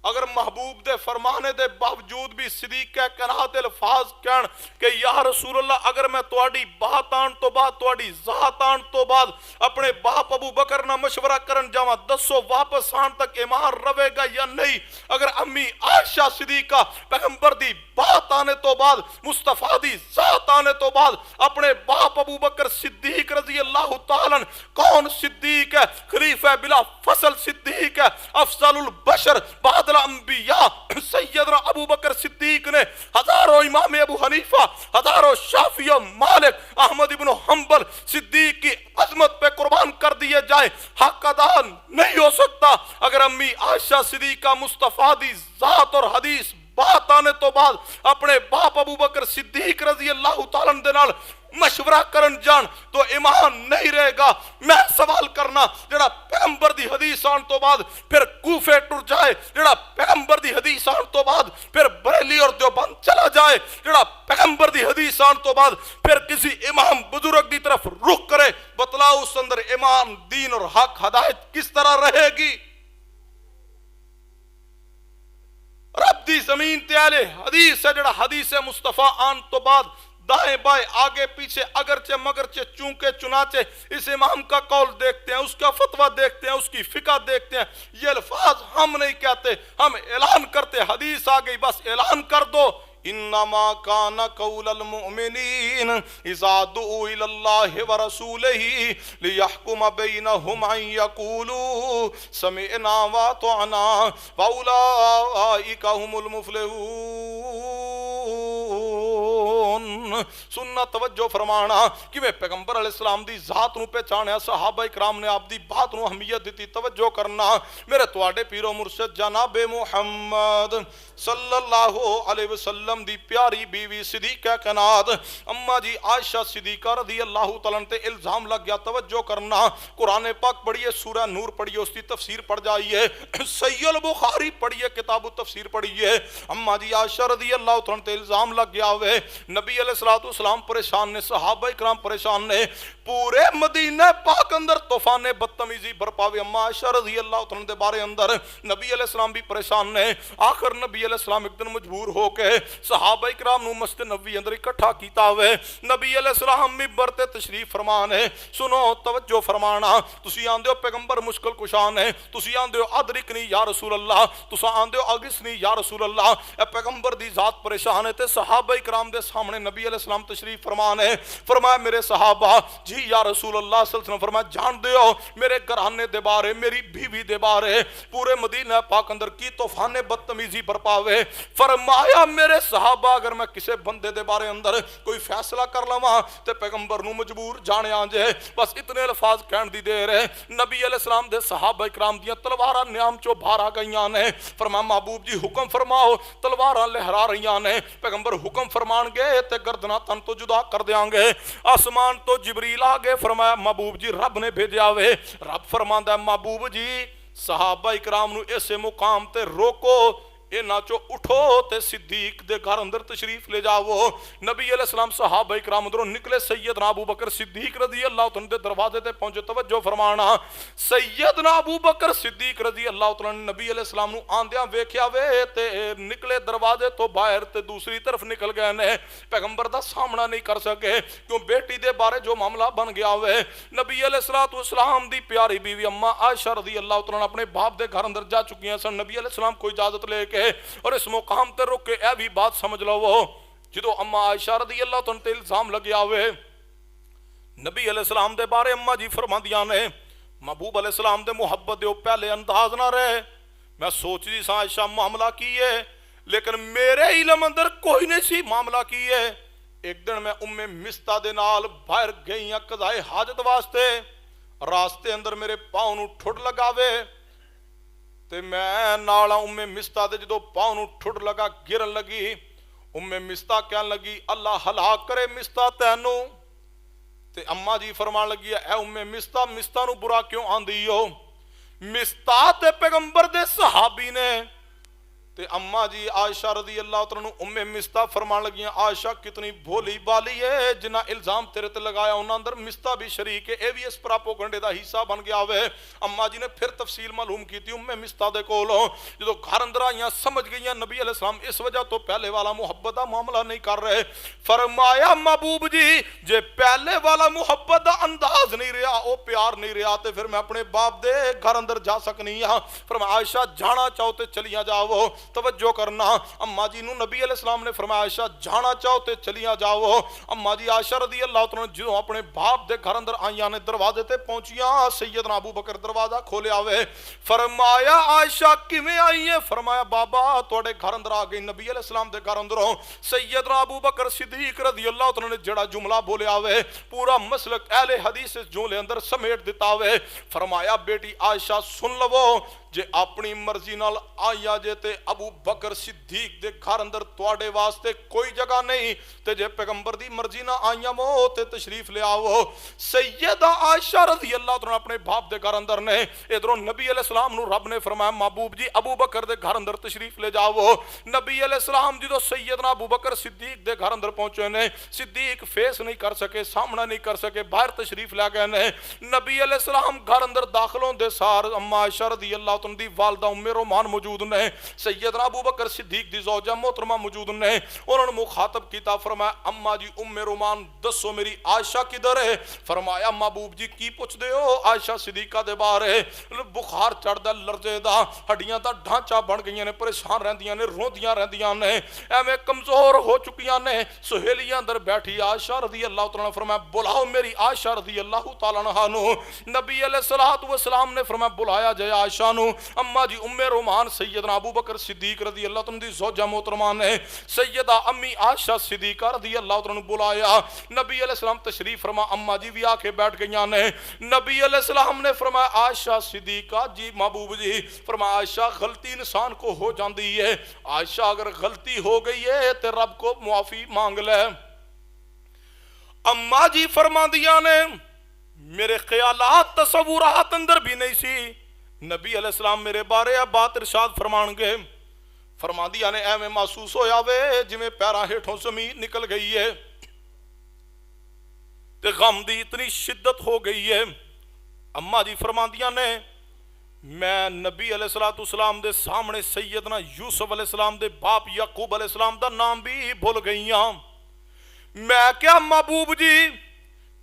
अगर महबूब दे फरमाने दे बावजूद भी सिद्दीक कनात अल्फाज कहन कि या रसूल अल्लाह अगर मैं तुहाडी बात आन तो बाद तुहाडी जात आन तो बाद अपने बाप अबू बकर ना मशवरा करन जावा दसो वापस आन तक ईमान रवेगा या नहीं। अगर अम्मी आयशा सिद्दीका पैगंबर दी बात आने तो बाद मुस्तफा दी जात आने तो बाद अपने बाप अबू बकर सिद्दीक रजी अल्लाह तआला कौन सिद्दीक है खलीफा बिला फसल सिद्दीक है अफजलुल बशर बादल अंबिया सैयदना अबू बकर सिद्दीक ने हजारों इमाम अबू हनीफा हजारों शाफी मालिक अहमद इब्न हंबल सिद्दीक की अजमत पे कुर्बान कर दिए जाए हक अदा नहीं हो सकता। अगर अम्मी आयशा सिद्दीका मुस्तफा दी जात और हदीस बात आने तो बाद अपने बाप अबू बकर सिद्दीक रजी अल्लाह तआला दे नाल मशवरा करन जान तो ईमान नहीं रहेगा। मैं सवाल करना जेड़ा पैगंबर दी हदीस आन तो बाद फिर कूफे टुर जाए, जेड़ा पैगंबर दी हदीस आन तो बाद फिर बरेली और देवबंद चला जाए, जेड़ा पैगंबर दी हदीस आन तो बाद फिर किसी इमाम बुजुर्ग की तरफ रुख करे, बतलाओ उस अंदर ईमान दीन और हक हदायत किस तरह रहेगी। रब दी जमीन ते आले हदीस है जेड़ा हदीस है मुस्तफा आन तो बाद दाएं बाएं आगे पीछे अगरचे मगरचे चूंके चुनाचे इस इमाम का कौल देखते हैं, उसका फतवा देखते हैं, उसकी फिका देखते हैं। ये अल्फाज हम नहीं कहते, हम ऐलान करते। हदीस आ गई बस ऐलान कर दो इन्नमा काना कौलल मुमिनीन इज़ा दुऊ इलल्लाहि व रसूलिही लियहकुम बैनहुम अन यकूलू समिअना व अतअना व उलाइका हुमुल मुफ्लिहून। सुनना तवज्जो फरमाना कि मैं पैगंबर अलैहिस्सलाम दी जात नूं पहचानिया सहाबा इकराम ने आप दी बात नूं अहमियत दी। तवज्जो करना मेरे तुहाडे पीरो मुर्शिद जनाबे मुहम्मद सल्लल्लाहु अलैहि वसल्लम दी प्यारी बीवी सिद्दीका कनात अम्मा जी आयशा सिद्दीका रज़ी अल्लाह तआला ते इल्जाम लग गया। तवज्जो करना कुरान पाक पढ़िए, सूरह नूर पढ़िए, उसकी तफसीर पढ़ जाइए, सहीह बुखारी पढ़िए, किताब तफसीर पढ़िए। अम्मा जी आयशा रज़ी अल्लाह तआला ते इल्जाम लग गया वे नबी अलैहिस्सलातु वस्सलाम परेशान ने, सहाबा इकराम परेशान ने, पूरे मदीना पाक अंदर तूफान बदतमीजी बरपावे। अम्मा आयशा रज़ी अल्लाह तआला दे बारे अंदर नबी अलैहिस्सलाम भी परेशान ने। आखिर नबी अलैहिस्सलाम एक दिन मजबूर होके सहाबा इकराम नूं मस्जिद नबवी अंदर इकट्ठा कीता वे। नबी अलैहिस्सलाम मिंबर ते तशरीफ फरमान है। सुनो तवज्जो फरमाना, तुसी आंदे हो पैगंबर मुश्किल कुशा ने, तुसी आंदे हो अदरिकनी या रसूल अल्लाह, तुसा आंदे हो अगिसनी या रसूल अल्लाह। ए पैगंबर दी जात परेशान है ते सहाबा इकराम दे सामने नबी अलैहिस्सलाम तशरीफ फरमान है। फरमाया मेरे सहाबा जी या रसूल अल्लाह सल्लल्लाहु अलैहि वसल्लम, फरमाया जानदे हो मेरे घराने दे बारे, मेरी बीवी दे बारे पूरे मदीना पाक अंदर की तूफान बदतमीजी बरपावे। फरमाया मेरे सहाबा अगर मैं किसी बंदे दे बारे अंदर कोई फैसला कर लवां ते पैगंबर नूं मजबूर जाने आंजे। बस इतने अल्फाज कहण दी देर है नबी अलैहिस्सलाम दे सहाबा इकराम दियां तलवारां न्याम चो बाहर आ गईयां ने। फरमाया महबूब जी हुक्म फरमाओ, तलवारां लहरा रहीयां ने। पैगंबर हुक्म फरमाणगे ते गर्दना तन तो जुदा कर देंगे। आसमान तो जिबरील आ गए। फरमाया महबूब जी रब ने भेजा वे। रब फरमांदा महबूब जी सहाबा इकराम नूं इसे मुकाम ते रोको, इन्हां चो उठो ते सिद्दीक दे घर अंदर तशरीफ ले जाओ। नबी अलैहिस्सलाम सहाबा इकराम अंदरों निकले। सैयदना अबू बकर सिद्दीक रज़ी अल्लाह तआला दे दरवाजे ते पहुंचे। तवज्जो फरमाना सैयदना अबू बकर सिद्दीक रज़ी अल्लाह तआला ने नबी अलैहिस्सलाम नूं आंदियां वेख्या वे ते निकले दरवाजे तो बाहर ते दूसरी तरफ निकल गए ने। पैगंबर दा सामना नहीं कर सके क्यों बेटी दे बारे जो मामला बन गया वे। नबी अलैहिस्सलातु वस्सलाम दी प्यारी बीवी अम्मा आयशा रज़ी अल्लाह तआला अपने बाप दे घर अंदर जा चुकियां सन। नबी अलैहिस्सलाम को इजाजत लेके और इस मुकाम ते रुक के यह भी बात समझ लो जो अम्मा आयशा रज़ी अल्लाह तआला ते इल्जाम लग्या वे नबी अलैहिस्सलाम दे बारे अम्मा जी फरमांदियां ने महबूब अलैहिस्सलाम दे मुहब्बत दे पहले अंदाज ना रहे। मैं सोचदी सा आयशा मामला की है, लेकिन मेरे इल्म अंदर कोई नहीं सी मामला की है। एक दिन मैं उम्मे मिस्ता दे नाल बाहर गई कज़ाए हाजत वास्ते। रास्ते अंदर मेरे पाँव नूं ठुड लगावे ਤੇ ਮੈਂ ਨਾਲ ਉਮੇ ਮਿਸਤਾ ਦੇ ਜਦੋਂ ਪਾਉ ਨੂੰ ਠੁੱਡ ਲਗਾ ਗਿਰਨ ਲੱਗੀ, ਉਮੇ ਮਿਸਤਾ ਕਹਿਣ ਲੱਗੀ ਅੱਲਾ ਹਲਾਕ ਕਰੇ ਮਿਸਤਾ ਤੈਨੂੰ। ਤੇ ਅੰਮਾ ਜੀ ਫਰਮਾਨ ਲੱਗੀ ਐ ਉਮੇ ਮਿਸਤਾ, ਮਿਸਤਾ ਨੂੰ ਬੁਰਾ ਕਿਉਂ ਆਂਦੀ ਹੋ? मिस्ता ते पैगंबर दे सहाबी ने। ते अम्मा जी आयशा रदी अल्लाह तआला उम्मे मिस्ता फरमान लगियां आयशा कितनी भोली बाली है, जिन्ना इल्जाम तेरे ते लगाया उन्हां अंदर मिस्ता भी शरीक है, भी इस प्रापोगंडे दा हिस्सा बन गया वे। अम्मा जी ने फिर तफसील मालूम की उम्मे मिस्ता दे कोलों जो घर अंदर आईयां समझ गईयां नबी अलैहि सलाम इस वजह तो पहले वाला मुहब्बत दा मामला नहीं कर रहे। फरमाया महबूब जी जे पहले वाला मुहब्बत दा अंदाज नहीं रहा, वो प्यार नहीं रहा, तो फिर मैं अपने बाप दे घर अंदर जा सकनी हां। फरमाया आयशा जाना चाहो तो चलिया जाओ, तवज्जो करना। अम्मा जी नू नबी अलैहि सलाम ने फरमाया आयशा जाना चाहो तो चलिया जाओ। अम्मा जी आयशा रदी अल्लाह तआला जो अपने बाप दे घर अंदर आईयां ने दरवाजे ते पहुंचियां, सैयदना अबू बकर दरवाजा खोलिया वे। फरमाया आयशा किवें आई है? फरमाया बाबा तुहाडे घर अंदर आ गई नबी अलैहि सलाम दे घर अंदरों। सैयदना अबू बकर सिद्दीक रदी अल्लाह तआला ने जड़ा जुमला बोलिया वे पूरा मसलक अहले हदीस इस जुमले अंदर समेट दिता वे। फरमाया बेटी आयशा सुन लवो, जे अपनी मर्जी नाल आया जे ते अबू बकर सिद्दीक दे घर अंदर तुहाडे वास्ते कोई जगह नहीं, ते जे पैगंबर दी मर्जी ना आईया वो ते तशरीफ ले आओ। सैयदा आयशा रज़ी अल्लाह तआला अपने बाप दे घर अंदर ने, इधरों नबी अलैहि सलाम नु रब ने फरमाया महबूब जी अबू बकर दे घर अंदर तशरीफ ले जाओ। नबी अलैहि सलाम जो सैयदना अबू बकर सिद्दीक दे घर अंदर पहुंचे ने, सिद्दीक फेस नहीं कर सके, सामना नहीं कर सके, बाहर तशरीफ ले गए ने। नबी अलैहि सलाम घर अंदर दाखिल होंदे सार अम्मा आयशा रज़ी अल्लाह दी वालदा उम्मे रोमान मौजूद ने, सैयदना अबू बकर सिद्दीक दी ज़ौजा मोहतरमा मौजूद ने। उन्होंने मुखातब कीता फरमाया अम्मा जी उम्मे रोमान दसो मेरी आयशा किधर है? फरमाया महबूब जी की पुछदे हो आयशा सिद्दीका दे बारे? बुखार चढ़दा लरजे दा, हड्डियां दा ढांचा बन गईयां ने, परेशान रहंदियां ने, रोंदियां रहंदियां ने, एवें कमजोर हो चुकियां ने। सुहेलियां अंदर बैठी आयशा रज़ी अल्लाह तआला फरमाया बुलाओ मेरी आयशा रज़ी अल्लाह तआला अन्हा नु। नबी अलैहिस्सलातु वस्सलाम ने फरमाया बुलाया जाए आयशा नु। अम्मा जी उम्मे रोमान सैयदना अबू बकर सिद्दीक रज़ी अल्लाह तआला दी ज़ौजा मोहतरमा ने सैयदा अम्मी आयशा सिद्दीका रज़ी अल्लाह तआला नु बुलाया। नबी अलैहि सलाम तशरीफ फरमा, अम्मा जी भी आके बैठ गईयां ने। नबी अलैहि सलाम ने फरमाया आयशा सिद्दीका जी महबूब जी फरमाया आयशा गलती इंसान को हो जाती है, आयशा अगर गलती हो गई है तो रब को मुआफी मांग ले। अम्मा जी फरमा दिया ने मेरे ख्यालात तसव्वुरात अंदर भी नहीं सी नबी अलैहिस्सलाम मेरे बारे आ बात इरशाद फरमानगे। फरमा दिया ने एवें महसूस होया वे जिवें पैरां हेठों ज़मीन निकल गई है, ते गम दी इतनी शिद्दत हो गई है। अम्मा जी फरमांदियां ने मैं नबी अलैहिस्सलाम दे सामने सैयदना यूसुफ अलैहिस्सलाम दे बाप याकूब अलैहिस्सलाम दा नाम भी भुल गई हां। मैं क्या महबूब जी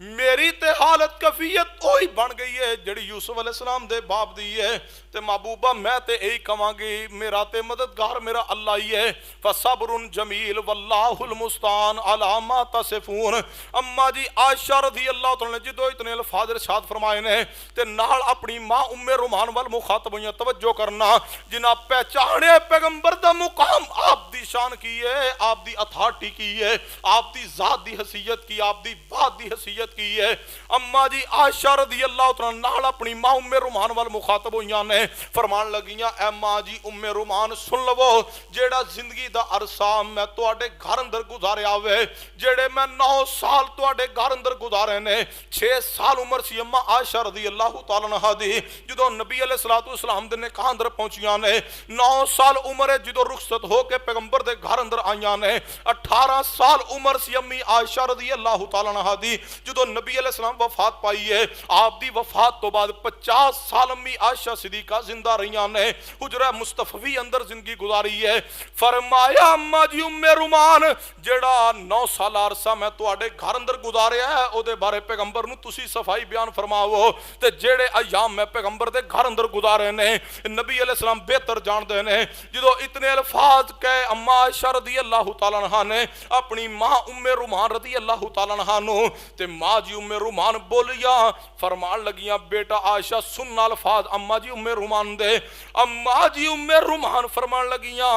मेरी ते हालत कफियत ओही बन गई है जिहड़ी यूसुफ अलैहिस्सलाम दे बाप दी है। ते महबूबा मैं ते यही कहांगी मेरा ते मददगार मेरा अल्लाह ही है। फसब्रुन जमील वल्लाहुल मुस्तान अला मा तसिफून। अम्मा जी आयशा रज़ी अल्लाह तआला ने जो इतने अल्फाज इरशाद फरमाए ने ते नाल अपनी मां उम्मे रुमान वाल मुखातब होइयां। तवज्जो करना जिन्हां पहचाने पैगंबर दा मुकाम आप दी शान की है, आप दी अथॉरिटी की है, आप दी जात दी हसीयत की, आप दी बात दी हसीयत की है। अम्मा जी आयशा रज़ी अल्लाह तआला नाल अपनी मां उम्मे रुमान वाल मुखातब होइयां ने। फरमान लगियां ऐ मां जी उम्मे रुमान सुन लवो जेड़ा जिंदगी दा अरसा मैं तुहाडे घर अंदर गुजारिया वे, जेड़े मैं 9 साल तुहाडे घर अंदर गुजारे ने। 6 साल उम्र सी अम्मा आयशा रज़ी अल्लाह तआला अन्हा दी जदों नबी अलैहिस्सलातु वस्सलाम दे निकाह अंदर पहुंचियां ने। 9 साल उम्र जदों रुखसत होके पैगंबर दे घर अंदर आईयां ने। 18 साल उम्र सी अम्मी आयशा रज़ी अल्लाह तआला अन्हा दी जदों नबी अलैहिस्सलाम वफात पाई है। आप दी वफात तो बाद 50 साल अम्मी आयशा सिद्दीका जिंदा रहियां ने, हुजरा मुस्तफवी अंदर जिंदगी गुजारी है। फरमाया अम्मा जी उम्मे रुमान जेड़ा 9 साल अरसा मैं तुहाडे घर अंदर गुजारिया है ओदे बारे पैगंबर नू तुसी सफाई बयान फरमाओ। ते जेड़े अयाम मैं पैगंबर दे घर अंदर गुजारे ने नबी अलैहिस्सलाम बेहतर जानदे ने। जदों इतने अल्फाज कहे अम्मा आयशा रज़ी अल्लाह तआला अन्हा ने अपनी मां उम्मे रुमान रज़ी अल्लाह तआला अन्हा नू ते मां जी उम्मे रुमान बोलिया फरमान लगियां बेटा आयशा सुन अल्फाज अम्मा जी उम्मे रुमान दे। अम्मा जी उम्मे रुमान फरमान लगियां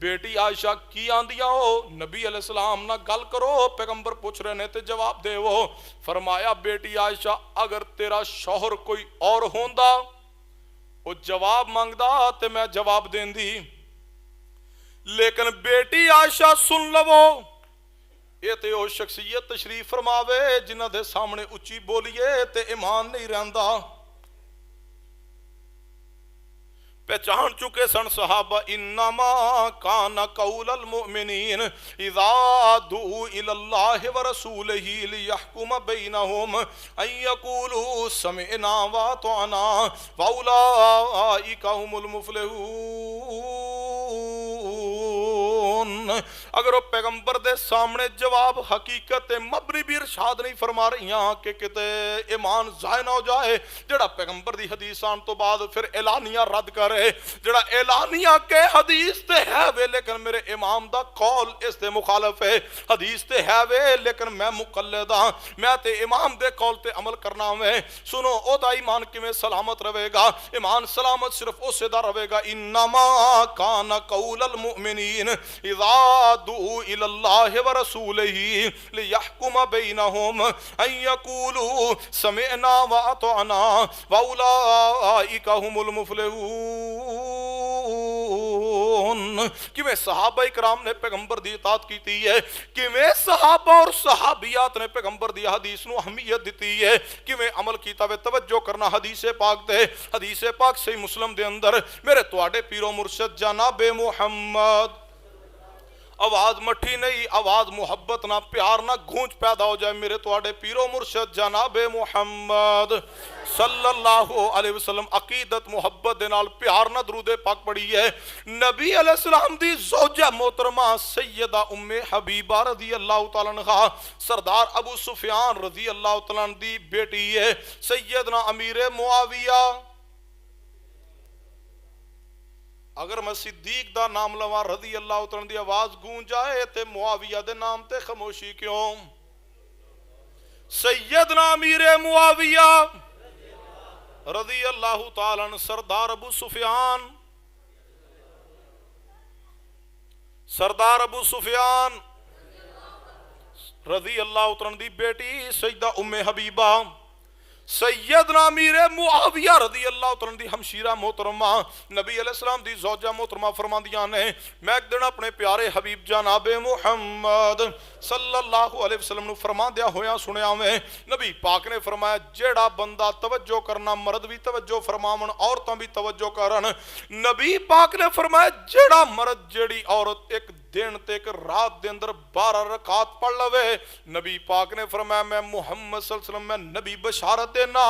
बेटी आयशा की आंदियां हो नबी अलैहिस्सलाम ना गल करो, पैगंबर पूछ रहे ने ते जवाब देवो। फरमाया बेटी आयशा अगर तेरा शौहर कोई और होंदा وہ جواب مانگدا تے میں جواب دیندی، لیکن بیٹی عائشہ سن لو، یہ تے او شخصیت تشریف فرماوے جنہ دے سامنے اچھی بولیے تے ایمان نہیں رہندا۔ پہچان چکے سن صحابہ، انما کان قول المؤمنین اذا دعوا الی اللہ ورسولہ لیحکم بینہم ان یقولوا سمعنا واطعنا واولئک هم المفلحون۔ اگر وہ پیغمبر دے سامنے جواب حقیقت مبنی بھی ارشاد نہیں فرما رہی ہیں کہ کتے ایمان ضائع نہ ہو جائے، جڑا پیغمبر دی حدیث آن تو بعد پھر اعلانیہ رد کرے، جڑا اعلانیہ کے حدیث تے ہے وے لیکن میرے امام دا قول اس دے مخالف ہے، حدیث تے ہے وے لیکن میں مقلد ہاں، میں تے امام دے قول تے عمل کرنا ہوئے، سنو او دا ایمان کیویں سلامت رہے گا؟ ایمان سلامت صرف اسے دا رہے گا، انما کان قول المؤمنین اذا دعوا الی اللہ ورسولہ لیحکم بینہم ان یقولوا سمعنا واطعنا واولئک هم المفلحون۔ کیویں صحابہ اکرام نے پیغمبر دی اطاعت کیتی ہے، کیویں صحابہ اور صحابیات نے پیغمبر دی حدیث نو اہمیت دیتی ہے، کیویں عمل کیتا وے توجہ کرنا حدیث پاک تے، حدیث پاک صحیح مسلم دے اندر میرے تواڈے پیرو مرشد جناب محمد، آواز مٹھی نہیں، آواز محبت نہ پیار نہ گونج پیدا ہو جائے، میرے تواڈے پیرو مرشد جناب محمد صلی اللہ علیہ وسلم عقیدت محبت دے نال پیار نہ درود پاک پڑھی ہے۔ نبی علیہ السلام دی زوجہ محترمہ سیدہ ام حبیبہ رضی اللہ تعالیٰ عنہا سردار ابو سفیان رضی اللہ تعالیٰ عنہ دی بیٹی ہے، سیدنا امیر معاویہ۔ اگر میں صدیق دا نام لواں رضی اللہ تعالیٰ دی آواز گونج جائے تے معاویہ دے نام تے خاموشی کیوں؟ سیدنا امیر معاویہ رضی اللہ تعالیٰ عنہ سردار ابو سفیان، سردار ابو سفیان رضی اللہ تعالیٰ دی بیٹی سیدہ ام حبیبہ، سیدنا امیر معاویہ رضی اللہ تعالیٰ دی ہمشیرہ محترمہ، نبی علیہ السلام دی زوجہ محترمہ فرماندیاں نے، میں ایک دن اپنے پیارے حبیب جناب محمد صلی اللہ علیہ وسلم نے فرما دیا ہویا سنیا میں، نبی پاک نے فرمایا جیڑا بندہ توجہ کرنا، مرد بھی توجہ فرماون عورتاں بھی توجہ کرن، نبی پاک نے فرمایا جیڑا مرد جیڑی عورت ایک دن تے ایک رات دے اندر 12 رکعات پڑھ لوے، نبی پاک نے فرمایا میں محمد صلی اللہ علیہ وسلم میں نبی بشارت دینا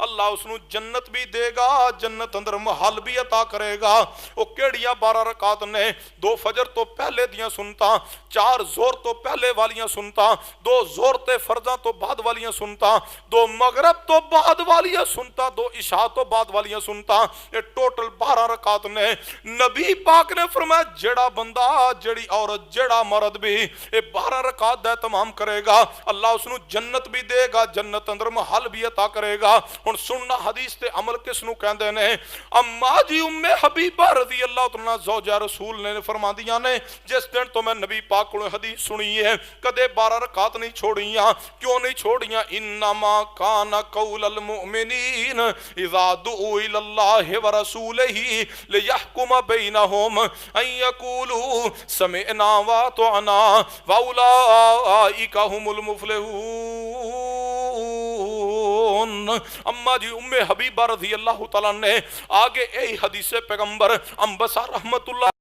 اللہ اس نو جنت بھی دے گا، جنت اندر محل بھی عطا کرے گا۔ وہ کیڑیاں 12 رکعات نے؟ 2 فجر تو پہلے دیاں سنتا، 4 زور تو پہلے والیاں سنتا، 2 زور تے فرضاں تو بعد والیاں سنتا، 2 مغرب تو بعد والیاں سنتا، 2 عشاء تو بعد والیاں سنتا، یہ ٹوٹل 12 رکعات نے۔ نبی پاک نے فرمایا جیڑا بندہ جیڑی عورت جیڑا مرد بھی یہ 12 رکعات دا تمام کرے گا اللہ اس نو جنت بھی دے گا، جنت اندر محل بھی عطا کرے گا۔ ہن سننا حدیث تے عمل کس نو کہندے نے؟ اما جی ام حبیبہ رضی اللہ تعالیٰ زوجہ رسول نے فرما دیا نے جس دن تو میں نبی پاک کو حدیث سنی ہے کدے 12 رکعات نہیں چھوڑیاں، کیوں نہیں چھوڑیاں؟ انما کان قول المؤمنین اذا دعوا الی اللہ ورسولہ لیحکم بینہم ان یقولوا سمعنا واطعنا واولئک هم المفلحون۔ اما جی ام حبیبہ رضی اللہ تعالیٰ نے آگے اے حدیث پیغمبر انبسا رحمت اللہ